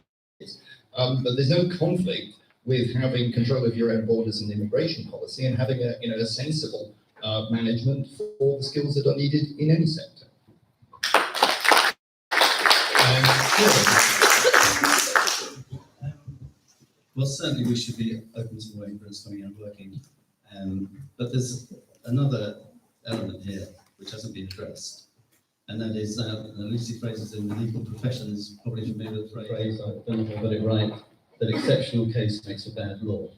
But there's no conflict with having control of your own borders and immigration policy and having a sensible management for the skills that are needed in any sector. Well, certainly we should be open to more immigrants coming and working. But there's another element here which hasn't been addressed. And that is, Lucy Fraser's in the legal profession is probably familiar with the phrase, I don't know if I got it right, that exceptional case makes a bad law.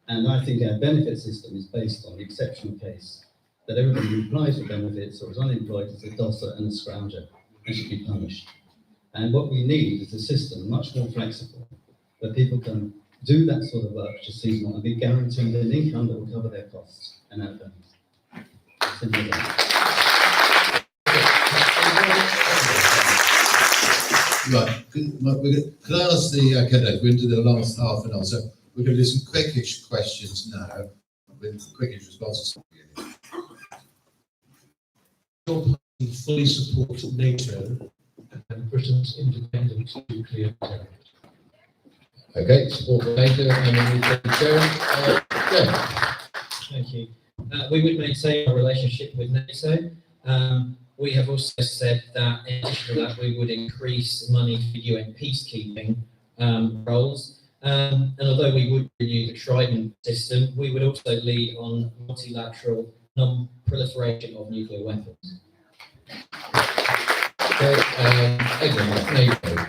And I think our benefit system is based on the exceptional case, that everybody who applies for benefits or is unemployed is a dosser and a scrounger and should be punished. And what we need is a system much more flexible, where people can do that sort of work, which is seasonal, and be guaranteed an income that will cover their costs and outgoings. Simple as that. Right, could I ask the candidates, we're into the last half an hour, so we're going to do some quickish questions now, with quickish responses. Your party fully supports NATO and Britain's independent nuclear deterrent. Okay, support for NATO and the nuclear deterrent. Thank you. We would maintain our relationship with NATO. We have also said that in addition to that, we would increase money for UN peacekeeping roles. And although we would renew the Trident system, we would also lead on multilateral non-proliferation of nuclear weapons. Okay, NATO.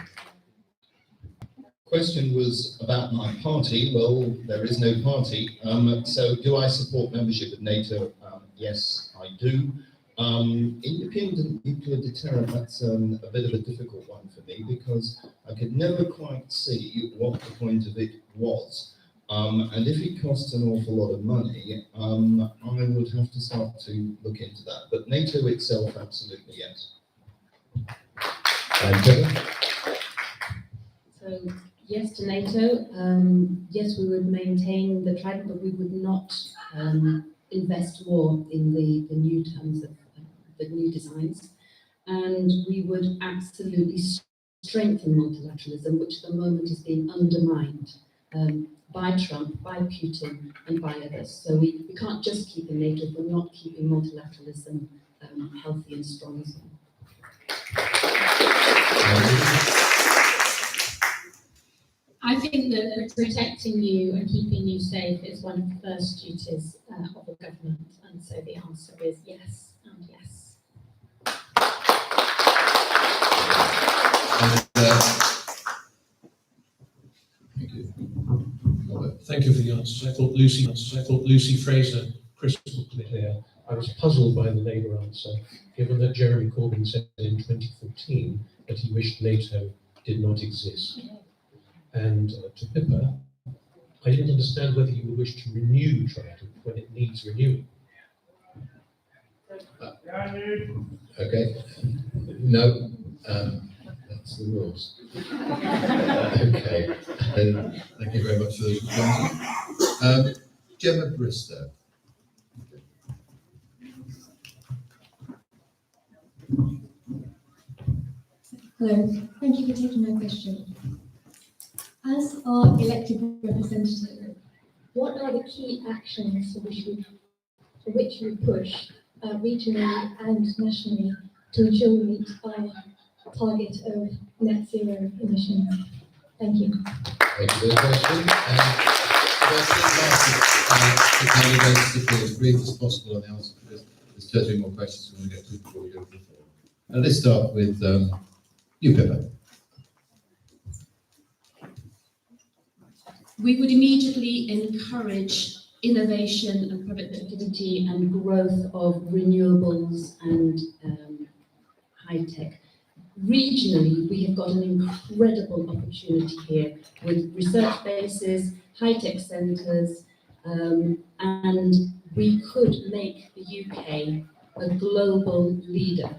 question was about my party. Well, there is no party. So do I support membership of NATO? Yes, I do. Independent nuclear deterrent, that's a bit of a difficult one for me because I could never quite see what the point of it was. And if it costs an awful lot of money, I would have to start to look into that. But NATO itself, absolutely yes. So yes to NATO. Yes, we would maintain the trident, but we would not invest more in the new terms of the new designs. And we would absolutely strengthen multilateralism, which at the moment is being undermined by Trump, by Putin, and by others. So we can't just keep in NATO, we're not keeping multilateralism healthy and strong as well. I think that protecting you and keeping you safe is one of the first duties of a government, and so the answer is yes and yes. Thank you for the answers. I thought Lucy Fraser crystal clear. I was puzzled by the Labour answer, given that Jeremy Corbyn said in 2014 that he wished NATO did not exist. And to Pippa, I didn't understand whether you would wish to renew Trident when it needs renewing. Okay. No, that's the rules. Okay. Thank you very much for those answers. Gemma Bristow. Hello, thank you for taking my question. As our elected representative, what are the key actions for which we push regionally and nationally to ensure we meet our target of net zero emissions? Thank you. Thank you for the question. The candidates to be as brief as possible on the answer to this. There's 30 more questions when we get to before we go to the floor. Let's start with you, Pippa. We would immediately encourage innovation and productivity and growth of renewables and high tech. Regionally, we have got an incredible opportunity here with research bases, high tech centres, and we could make the UK a global leader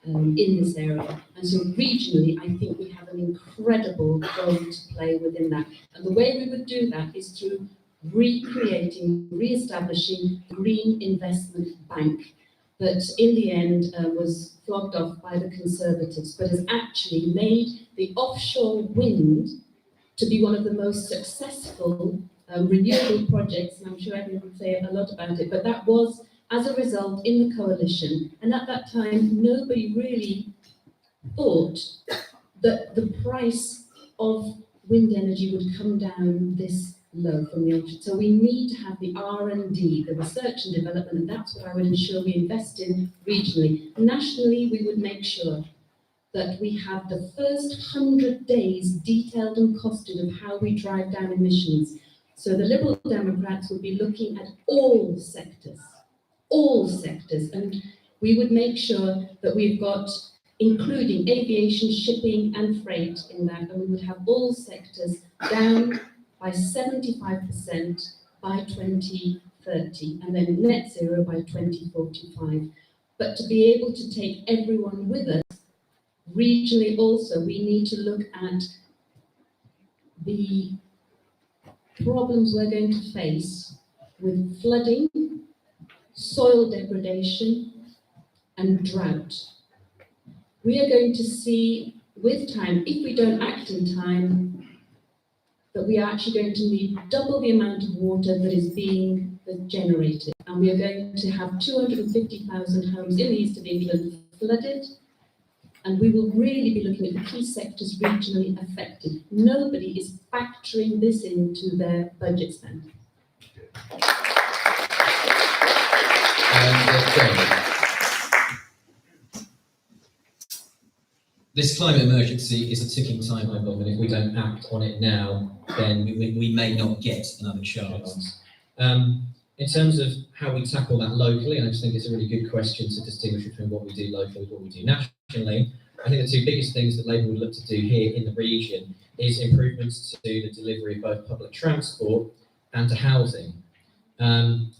in this area. And so regionally, I think we have an incredible role to play within that. And the way we would do that is through re-establishing Green Investment Bank that in the end was flogged off by the Conservatives, but has actually made the offshore wind to be one of the most successful renewable projects, and I'm sure everyone would say a lot about it, but that was as a result in the coalition. And at that time, nobody really thought that the price of wind energy would come down this low from the ocean. So we need to have the R&D, the research and development, and that's what I would ensure we invest in regionally. Nationally, we would make sure that we have the first 100 days detailed and costed of how we drive down emissions. So the Liberal Democrats would be looking at all sectors, and we would make sure that we've got, including aviation, shipping and freight in that, and we would have all sectors down by 75% by 2030, and then net zero by 2045. But to be able to take everyone with us, regionally also, we need to look at the problems we're going to face with flooding, soil degradation, and drought. We are going to see with time, if we don't act in time, that we are actually going to need double the amount of water that is being generated. And we are going to have 250,000 homes in the east of England flooded. And we will really be looking at the key sectors regionally affected. Nobody is factoring this into their budget spend. This climate emergency is a ticking time bomb, and if we don't act on it now, then we may not get another chance. In terms of how we tackle that locally, and I just think it's a really good question to distinguish between what we do locally and what we do nationally. I think the two biggest things that Labour would look to do here in the region is improvements to the delivery of both public transport and to housing.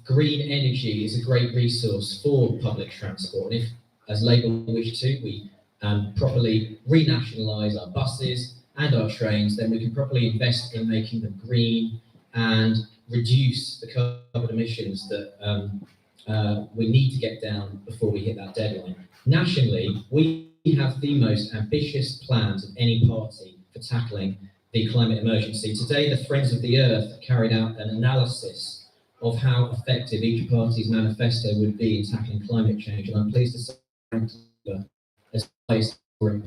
Green energy is a great resource for public transport, and if, as Labour wish to, we properly renationalise our buses and our trains, then we can properly invest in making them green and reduce the carbon emissions that we need to get down before we hit that deadline. Nationally, we have the most ambitious plans of any party for tackling the climate emergency. Today, the Friends of the Earth carried out an analysis of how effective each party's manifesto would be in tackling climate change, and I'm pleased to say Labour has placed in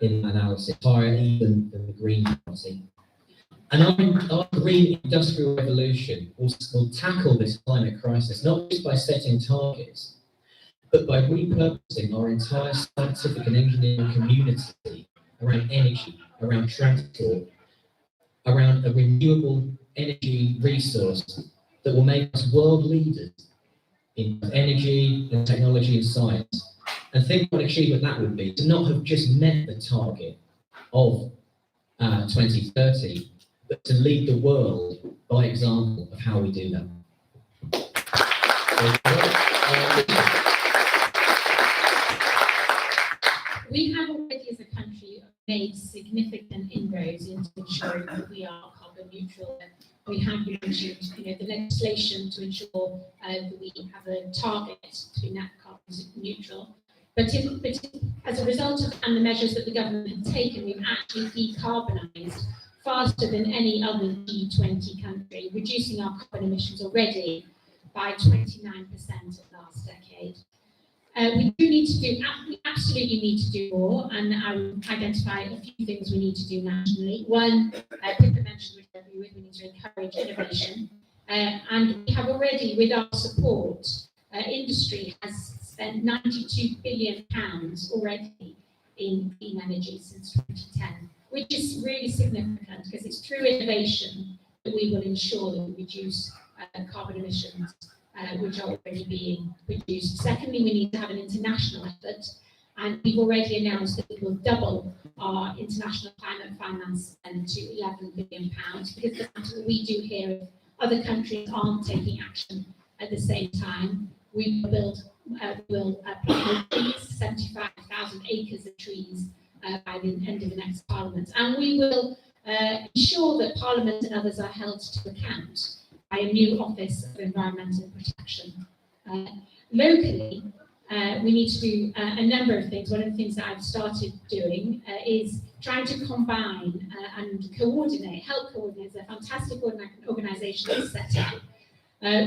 that analysis higher even than the Green Party. And our green industrial revolution will tackle this climate crisis, not just by setting targets, but by repurposing our entire scientific and engineering community around energy, around transport, around a renewable energy resource that will make us world leaders in energy and technology and science. And think what achievement that would be, to not have just met the target of 2030, but to lead the world by example of how we do that. We have already, as a country, made significant inroads into ensuring that we are carbon neutral. We have mentioned, the legislation to ensure that we have a target to be net carbon neutral. But as a result of the measures that the government has taken, we've actually decarbonised faster than any other G20 country, reducing our carbon emissions already by 29% of last decade. We absolutely need to do more, and I will identify a few things we need to do nationally. One, Pippa mentioned, which I agree with, we need to encourage innovation. And we have already, with our support, industry has spent £92 billion already in clean energy since 2010, which is really significant because it's through innovation that we will ensure that we reduce carbon emissions, which are already being reduced. Secondly, we need to have an international effort, and we've already announced that we will double our international climate finance spend to £11 billion, because the fact that we do here, if other countries aren't taking action at the same time, we will plant trees, 75,000 acres of trees by the end of the next Parliament. And we will ensure that Parliament and others are held to account by a new Office of Environmental Protection. Locally, we need to do a number of things. One of the things that I've started doing is trying to combine and coordinate, help coordinate. There's a fantastic organisation that's set up,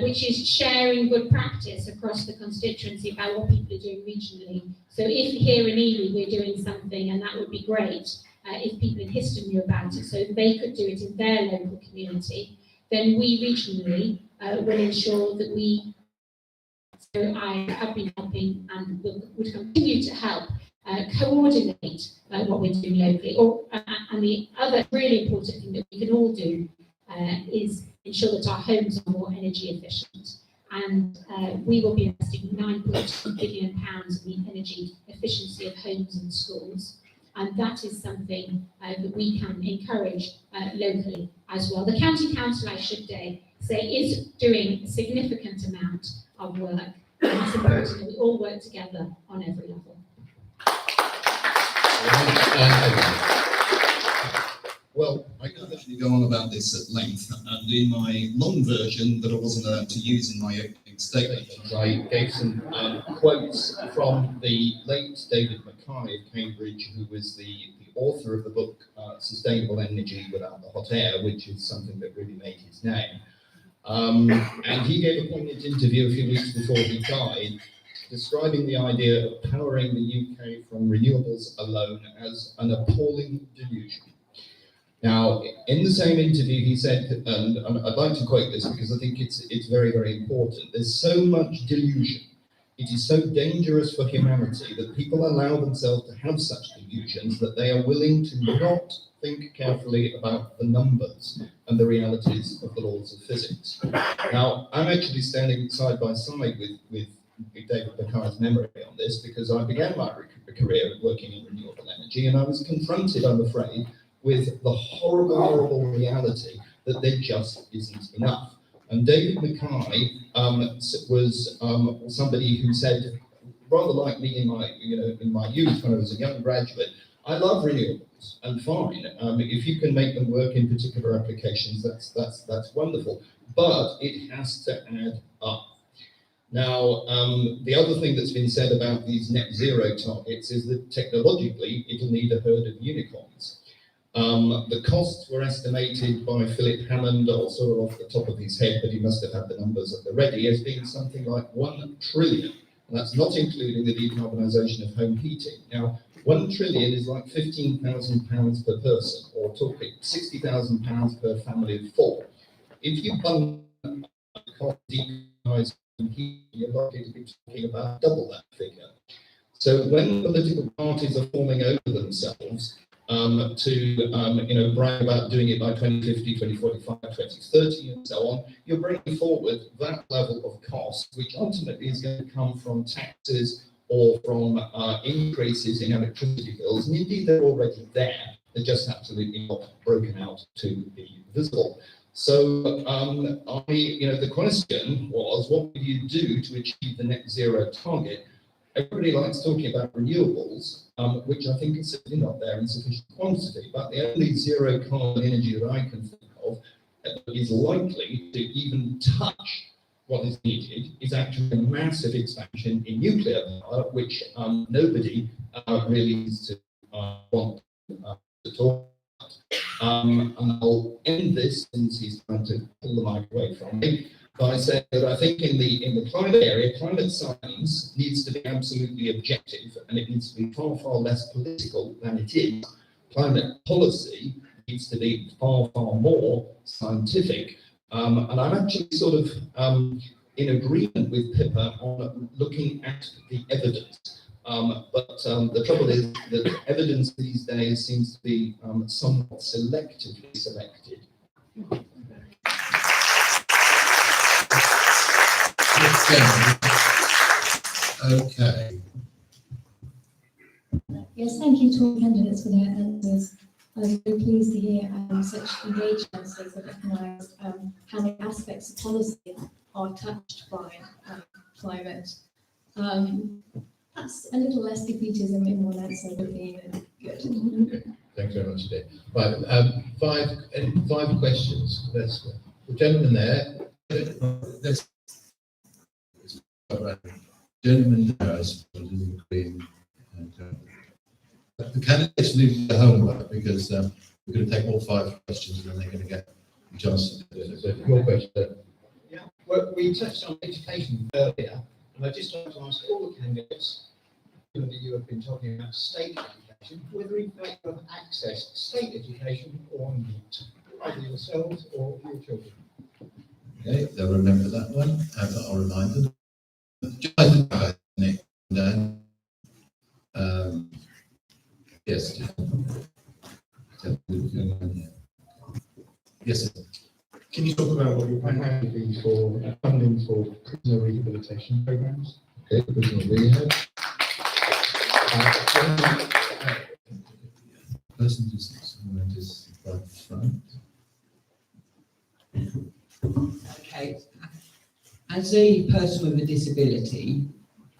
which is sharing good practice across the constituency about what people are doing regionally. So if here in Ely we're doing something, and that would be great if people in Histon knew about it, so they could do it in their local community, then we regionally will ensure that we. So I have been helping and would continue to help coordinate what we're doing locally. And the other really important thing that we can all do is ensure that our homes are more energy efficient. And we will be investing £9.2 billion in the energy efficiency of homes and schools. And that is something that we can encourage locally as well. The County Council, I should say, is doing a significant amount of work. And it's important that we all work together on every level. Well, I could actually go on about this at length, and in my long version that I wasn't allowed to use in my opening statement, I gave some quotes from the late David Mackay of Cambridge, who was the author of the book Sustainable Energy Without the Hot Air, which is something that really made his name. And he gave a poignant interview a few weeks before he died, describing the idea of powering the UK from renewables alone as an appalling delusion. Now, in the same interview, he said, and I'd like to quote this because I think it's very, very important, there's so much delusion It is so dangerous for humanity that people allow themselves to have such delusions that they are willing to not think carefully about the numbers and the realities of the laws of physics. Now, I'm actually standing side by side with David Mackay's memory on this, because I began my career working in renewable energy, and I was confronted, I'm afraid, with the horrible reality that there just isn't enough. And David Mackay was somebody who said, rather like me in my youth when I was a young graduate, I love renewables, and fine. If you can make them work in particular applications, that's wonderful. But it has to add up. Now, the other thing that's been said about these net zero targets is that technologically it'll need a herd of unicorns. The costs were estimated by Philip Hammond, also off the top of his head, but he must have had the numbers at the ready, as being something like 1 trillion. And that's not including the decarbonisation of home heating. Now, 1 trillion is like £15,000 per person, or talking £60,000 per family of 4. If you bundle the cost of decarbonising heating, you're likely to be talking about double that figure. So when political parties are falling over themselves to brag about doing it by 2050, 2045, 2030, and so on, you're bringing forward that level of cost, which ultimately is going to come from taxes or from increases in electricity bills, and indeed they're already there. They're just absolutely not broken out to be visible. So, the question was, what would you do to achieve the net zero target? Everybody likes talking about renewables, which I think is certainly not there in sufficient quantity, but the only zero carbon energy that I can think of that is likely to even touch what is needed is actually a massive expansion in nuclear power, which nobody really needs to want to talk about. And I'll end this, since he's trying to pull the mic away from me, by saying that I think in the climate area, climate science needs to be absolutely objective, and it needs to be far, far less political than it is. Climate policy needs to be far, far more scientific. And I'm actually sort of in agreement with Pippa on looking at the evidence. But the trouble is that the evidence these days seems to be somewhat selectively selected. Okay. Yes, thank you to all candidates for their answers. I'm very pleased to hear such engaged answers that recognise how many aspects of policy are touched by climate. That's a little less defeatism in one answer, but good. Thanks very much, Dave. Right, five questions. The gentleman there. Gentleman there, I suppose, in the green. And, the candidates need to do homework, because we're going to take all 5 questions, and then they're going to get a chance to do it. Your question. Yeah, well, we touched on education earlier, and I'd just like to ask all the candidates, given that you have been talking about state education, whether in fact you have access to state education or not, either yourselves or your children. Okay, they'll remember that one, and I'll remind them. Nick, Dan. Yes. Yes. Can you talk about what your plan would be for funding for prisoner rehabilitation programs? Okay, prisoner rehab. Person is right front. Okay. As a person with a disability,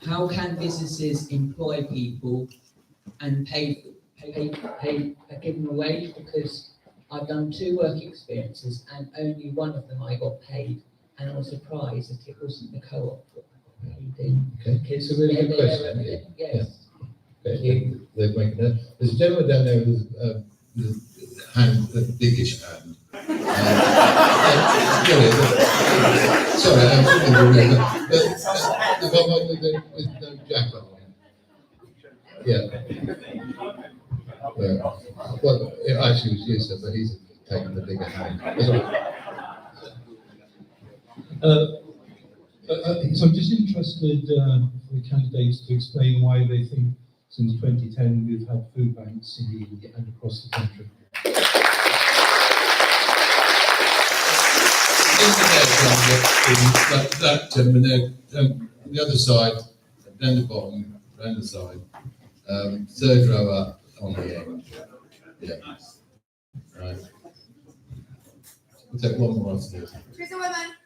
how can businesses employ people and pay give them a wage? Because I've done 2 work experiences and only one of them I got paid, and I was surprised that it wasn't the co-op that I got paid in. Okay, it's a really good question. Yes. Yeah. Okay, they're making that. There's a gentleman down there with a hand, a biggish hand. Sorry, I'm thinking of the one with no jacket on. Yeah. Well, it actually was you, sir, but he's taken the bigger hand. So I'm just interested for the candidates to explain why they think since 2010 we've had food banks in Ely and across the country. That gentleman there, the other side, down the bottom, round the side, third row up on the end. Yeah. Right. We'll take one more after this. Who's a woman?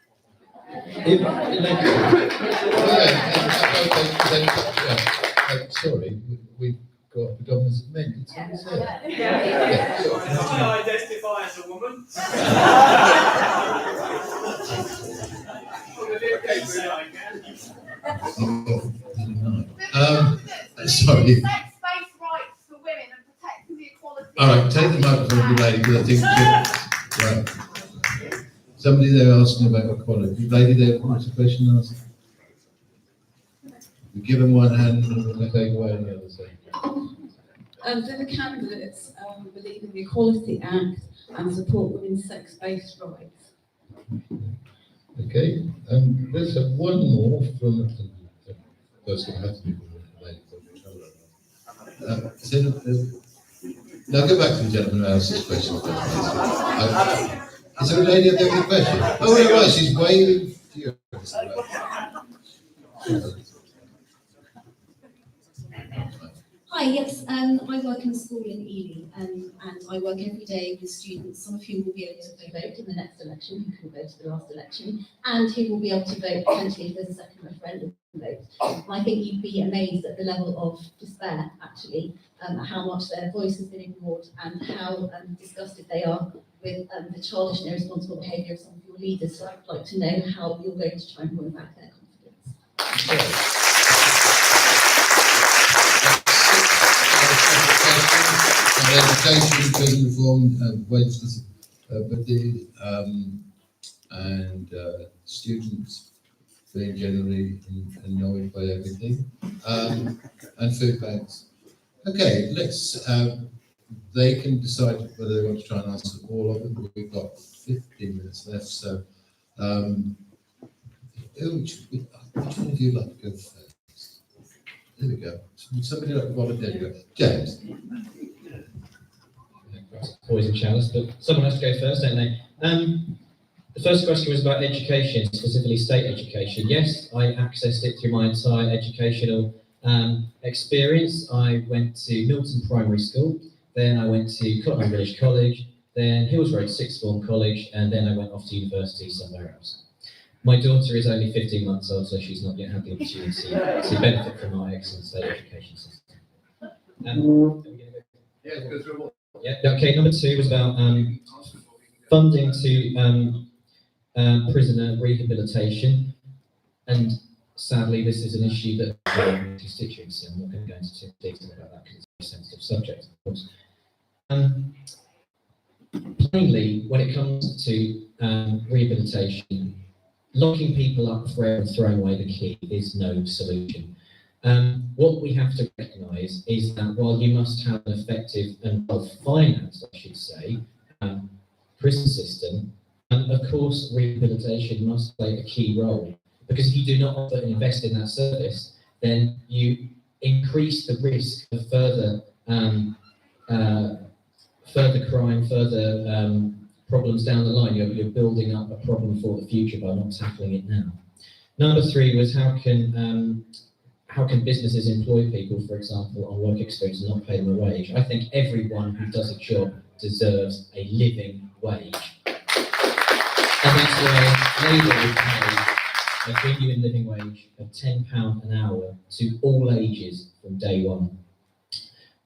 Sorry, we've got predominance of men. It's on the I identify as a woman. Sorry. Sex-based rights for women and protecting the equality. All right, take the microphone, lady, because I think. Right. Somebody there asking about equality. Lady there, what's the question asked? We give them one hand and we take away the other side. Do the candidates believe in the Equality Act and support women's sex-based rights? Okay, let's have one more from the person who has to be the lady. Now go back to the gentleman who asked this question. Is there a lady up there with a question? Oh, right, she's waving to you. Hi, yes, I work in a school in Ely, and I work every day with students, some of whom will be able to vote in the next election, who can vote in the last election, and who will be able to vote potentially if there's a second referendum vote. I think you'd be amazed at the level of despair, actually, how much their voice has been ignored and how disgusted they are with the childish and irresponsible behaviour of some of your leaders. So I'd like to know how you're going to try and win back their confidence. Education, prison reform, wages, and students being generally annoyed by everything, and food banks. Okay, let's. They can decide whether they want to try and answer all of them. We've got 15 minutes left, so which one of you like to go first? There we go. Somebody like to volunteer to go. James. Poison chalice, but someone has to go first, don't they? The first question was about education, specifically state education. Yes, I accessed it through my entire educational experience. I went to Milton Primary School, then I went to Cotton Village College, then Hills Road Sixth Form College, and then I went off to university somewhere else. My daughter is only 15 months old, so she's not yet had the opportunity to benefit from our excellent state education system. Go through what? Yeah. Okay. Number 2 was about funding to prisoner rehabilitation, and sadly, this is an issue that constituency. I'm not going to go into too detail about that because it's a sensitive subject, of course. Plainly, when it comes to rehabilitation, locking people up forever and throwing away the key is no solution. What we have to recognise is that while you must have an effective and well-financed, I should say, prison system, of course, rehabilitation must play a key role. Because if you do not offer and invest in that service, then you increase the risk of further crime, further problems down the line. You're building up a problem for the future by not tackling it now. Number 3 was how can businesses employ people, for example, on work experience and not pay them a wage? I think everyone who does a job deserves a living wage. And that's why Labour would pay a genuine living wage of £10 an hour to all ages from day one.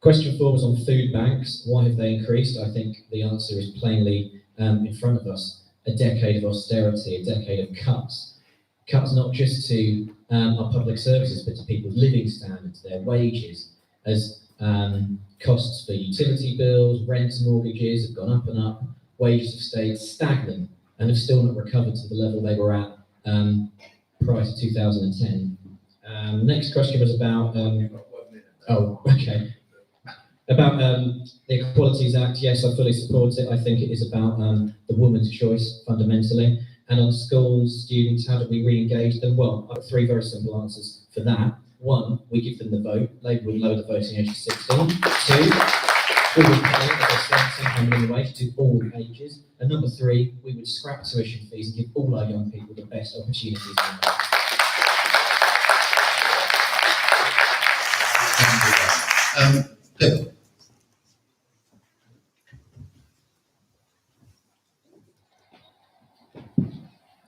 Question 4 was on food banks. Why have they increased? I think the answer is plainly in front of us. A decade of austerity, a decade of cuts. Cuts not just to our public services, but to people's living standards, their wages, as costs for utility bills, rents, mortgages have gone up and up, wages have stayed stagnant and have still not recovered to the level they were at prior to 2010. Next question was about, about the Equalities Act. Yes, I fully support it. I think it is about the woman's choice, fundamentally. And on schools, students, how do we re-engage them? Well, I've got three very simple answers for that. One, we give them the vote. Labour would lower the voting age to 16. Two, we would pay, as I said, somehow minimum wage to all ages. And number three, we would scrap tuition fees and give all our young people the best opportunities in life. Pip.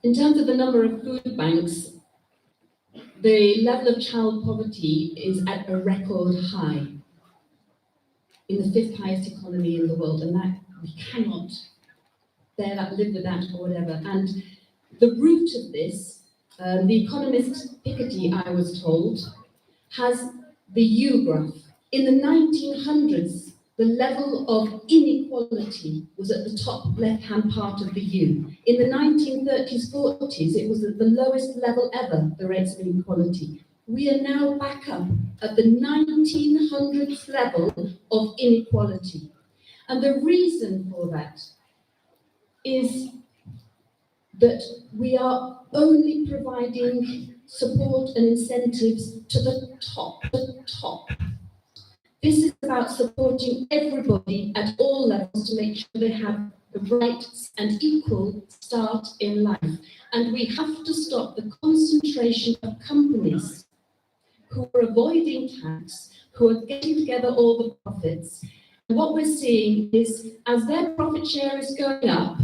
In terms of the number of food banks, the level of child poverty is at a record high, in the fifth highest economy in the world, and that we cannot bear that, live with that, or whatever. And the root of this, the economist Piketty, I was told, has the U graph. In the 1900s, the level of inequality was at the top left-hand part of the U. In the 1930s, 40s, it was at the lowest level ever, the rates of inequality. We are now back up at the 1900s level of inequality. And the reason for that is that we are only providing support and incentives to the top. This is about supporting everybody at all levels to make sure they have the right and equal start in life. And we have to stop the concentration of companies who are avoiding tax, who are getting together all the profits. And what we're seeing is, as their profit share is going up,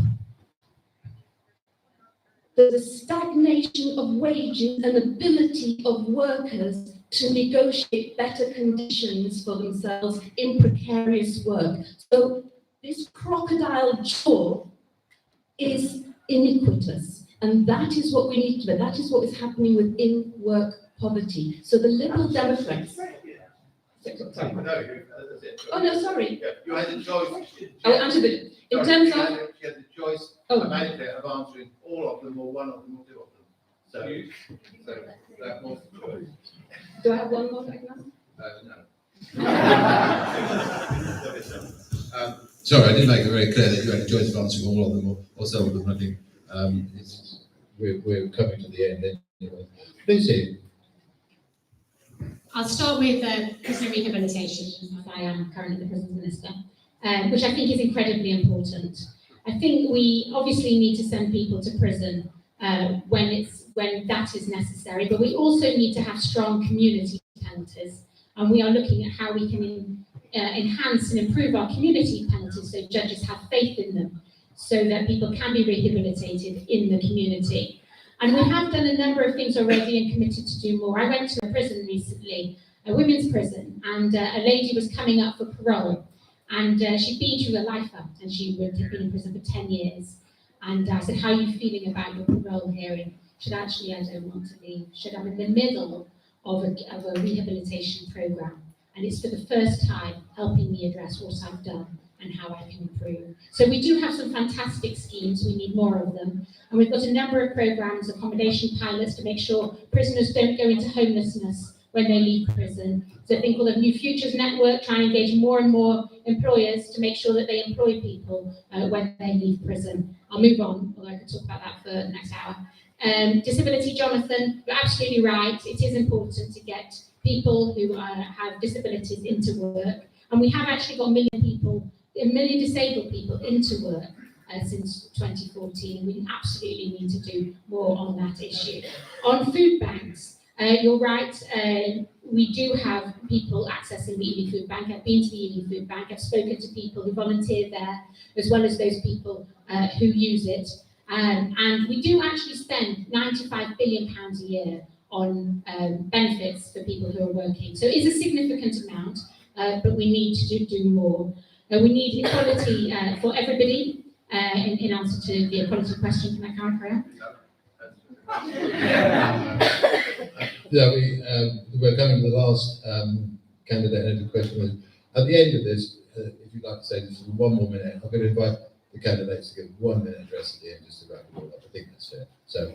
there's a stagnation of wages and ability of workers to negotiate better conditions for themselves in precarious work. So this crocodile jaw is iniquitous, and that is what we need to do. That is what is happening within work poverty. So the Liberal Democrats... Sorry. Oh no, sorry. You had the choice. I answered it. In terms of... You had the choice, Oh. mandate of answering all of them, or one of them, or two of them. So that was the choice. Do I have one more second? No. Sorry, I did make it very clear that you had a choice of answering all of them or some of them. I think we're coming to the end anyway. Lucy. I'll start with prisoner rehabilitation, as I am currently the Prison Minister, which I think is incredibly important. I think we obviously need to send people to prison when that is necessary, but we also need to have strong community penalties, and we are looking at how we can enhance and improve our community penalties so judges have faith in them, so that people can be rehabilitated in the community. And we have done a number of things already and committed to do more. I went to a prison recently, a women's prison, and a lady was coming up for parole, and she'd been through a life up, and she had been in prison for 10 years. And I said, how are you feeling about your parole hearing? She said, actually, I don't want to leave. She said, I'm in the middle of a rehabilitation program, and it's for the first time helping me address what I've done and how I can improve. So we do have some fantastic schemes, we need more of them. And we've got a number of programs, accommodation pilots, to make sure prisoners don't go into homelessness when they leave prison. So I think we'll have New Futures Network, trying to engage more and more employers to make sure that they employ people when they leave prison. I'll move on, although I could talk about that for the next hour. Disability, Jonathan, you're absolutely right. It is important to get people who have disabilities into work. And we have actually got a million disabled people into work since 2014. We absolutely need to do more on that issue. On food banks, you're right, we do have people accessing the Ely Food Bank. I've been to the Ely Food Bank, I've spoken to people who volunteer there, as well as those people who use it. And we do actually spend £95 billion a year on benefits for people who are working. So it is a significant amount, but we need to do more. We need equality for everybody. In answer to the equality question, can I carry on? Yeah, we're coming to the last candidate and question. At the end of this, if you'd like to say this for 1 more minute, I'm going to invite the candidates to give 1 minute address at the end, just to wrap it all up. I think that's fair. So,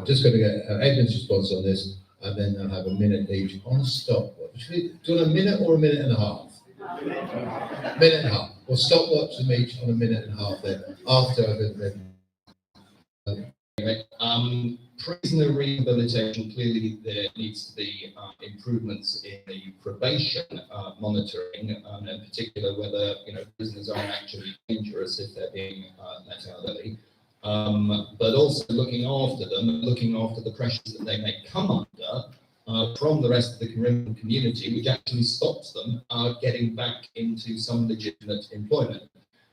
just going to get Edmund's response on this, and then they'll have a minute each on a stopwatch. Do you want a minute or a minute and a half? Minute and a half. We'll stopwatch them each on a minute and a half then, after I've been Prisoner rehabilitation, clearly there needs to be improvements in the probation monitoring, and in particular whether prisoners are actually dangerous if they're being let out early. But also looking after them, looking after the pressures that they may come under from the rest of the criminal community, which actually stops them getting back into some legitimate employment.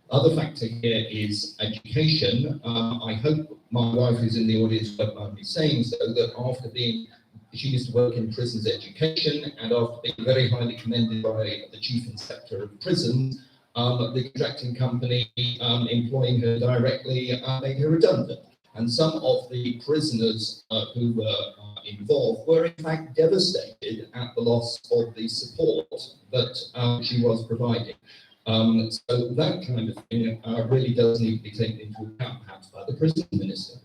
Other factor here is education. I hope my wife who's in the audience won't mind me saying so, that after she used to work in prisons education, and after being very highly commended by the chief inspector of prisons, the contracting company employing her directly made her redundant. And some of the prisoners who were involved were in fact devastated at the loss of the support that she was providing. So that kind of thing really does need to be taken into account, perhaps by the prison minister.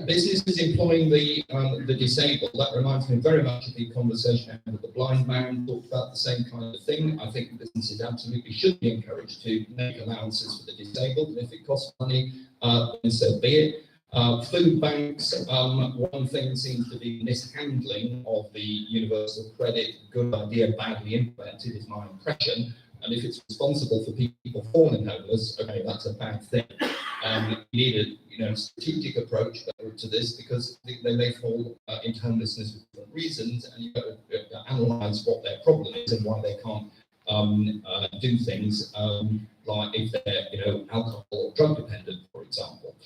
Businesses employing the disabled, that reminds me very much of the conversation I had with the blind man, talked about the same kind of thing. I think businesses absolutely should be encouraged to make allowances for the disabled, and if it costs money, then so be it. Food banks, one thing seems to be mishandling of the universal credit. Good idea, badly implemented is my impression. And if it's responsible for people falling homeless, okay, that's a bad thing. You need a strategic approach to this, because they may fall into homelessness for different reasons, and you've got to analyse what their problem is and why they can't do things like if they're alcohol or drug dependent, for example.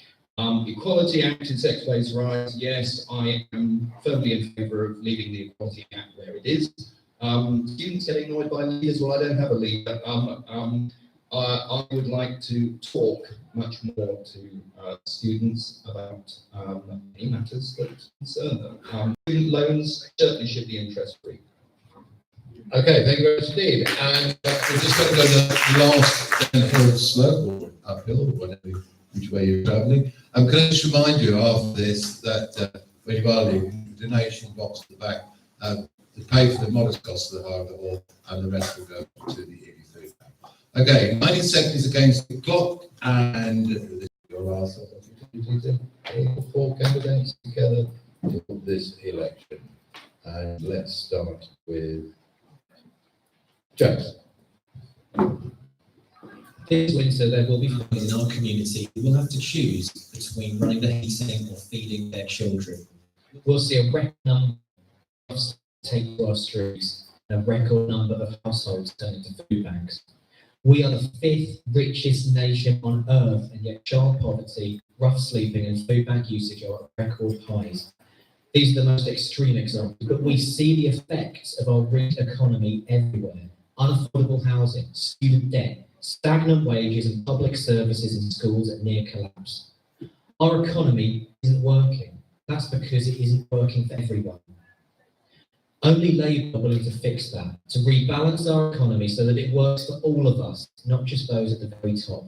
Equality Act and sex-based rights, yes, I am firmly in favour of leaving the Equality Act where it is. Students getting annoyed by leaders, well, I don't have a leader. I would like to talk much more to students about any matters that concern them. Student loans certainly should be interest-free. Okay, thank you very much indeed. And we're just going to go to the last downhill slope, or uphill, or whatever, which way you're travelling. Can I just remind you after this that when you are leaving, the donation box at the back to pay for the modest cost of the hire of the hall, and the rest will go to the Ely Food Bank. Okay, 90 seconds against the clock, and this is your last opportunity to put 4 candidates together for this election. And let's start with James. This winter, there will be families in our community who will have to choose between running the heating or feeding their children. We'll see a record number of take to our streets and a record number of households turning to food banks. We are the 5th richest nation on earth, and yet child poverty, rough sleeping and food bank usage are at record highs. These are the most extreme examples, but we see the effects of our rich economy everywhere. Unaffordable housing, student debt, stagnant wages, and public services in schools at near collapse. Our economy isn't working. That's because it isn't working for everyone. Only Labour are willing to fix that, to rebalance our economy so that it works for all of us, not just those at the very top.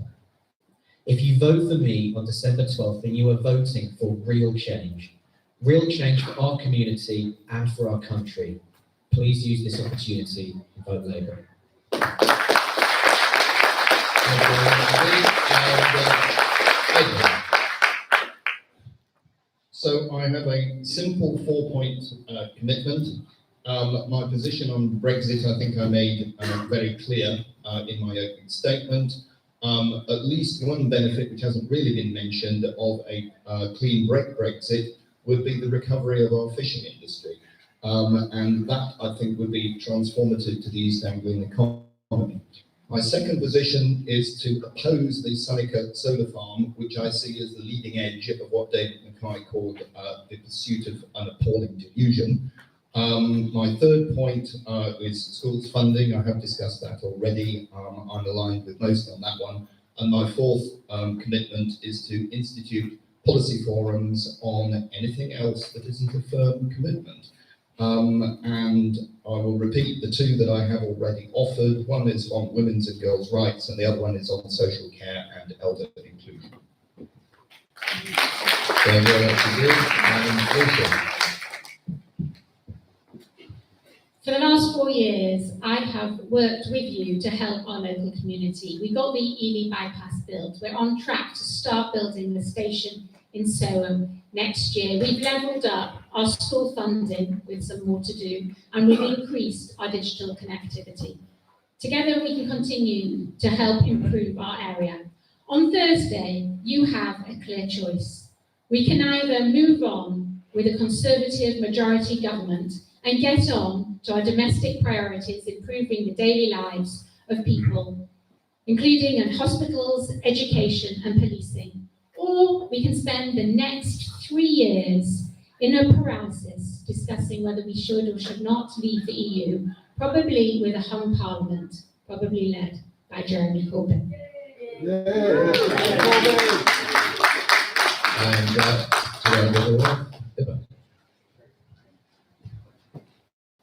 If you vote for me on December 12th, then you are voting for real change for our community and for our country. Please use this opportunity and vote Labour. So I have a simple 4-point commitment. My position on Brexit, I think I made very clear in my opening statement. At least one benefit which hasn't really been mentioned of a clean Brexit would be the recovery of our fishing industry. And that, I think, would be transformative to the East Anglian economy. My second position is to oppose the Sunnycote solar farm, which I see as the leading edge of what David Mackay called the pursuit of an appalling delusion. My third point is schools funding. I have discussed that already. I'm aligned with most on that one. And my fourth commitment is to institute policy forums on anything else that isn't a firm commitment. And I will repeat the 2 that I have already offered. One is on women's and girls' rights, and the other one is on social care and elder inclusion. For the last 4 years, I have worked with you to help our local community. We got the Ely bypass built. We're on track to start building the station in Soham next year. We've levelled up our school funding with some more to do, and we've increased our digital connectivity. Together, we can continue to help improve our area. On Thursday, you have a clear choice. We can either move on with a Conservative majority government and get on to our domestic priorities, improving the daily lives of people, including in hospitals, education and policing. Or we can spend the next 3 years in a paralysis discussing whether we should or should not leave the EU, probably with a hung parliament, probably led by Jeremy Corbyn.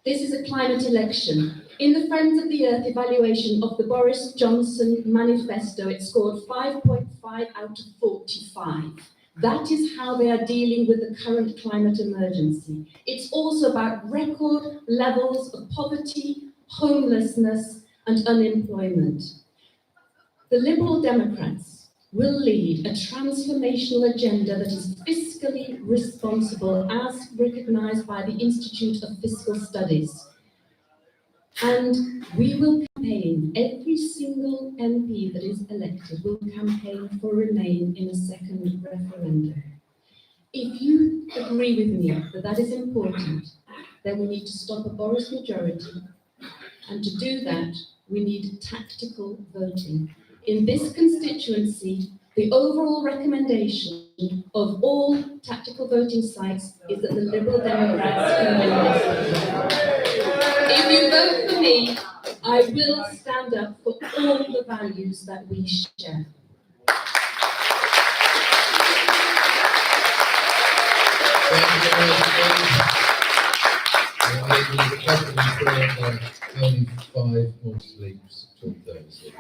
This is a climate election. In the Friends of the Earth evaluation of the Boris Johnson manifesto, it scored 5.5 out of 45. That is how they are dealing with the current climate emergency. It's also about record levels of poverty, homelessness, and unemployment. The Liberal Democrats will lead a transformational agenda that is fiscally responsible as recognised by the Institute of Fiscal Studies. And we will campaign, every single MP that is elected will campaign for Remain in a second referendum. If you agree with me that that is important, then we need to stop a Boris majority. And to do that, we need tactical voting. In this constituency, the overall recommendation of all tactical voting sites is that the Liberal Democrats can win this. If you vote for me, I will stand up for all the values that we share. Only 5 more sleeps till Thursday.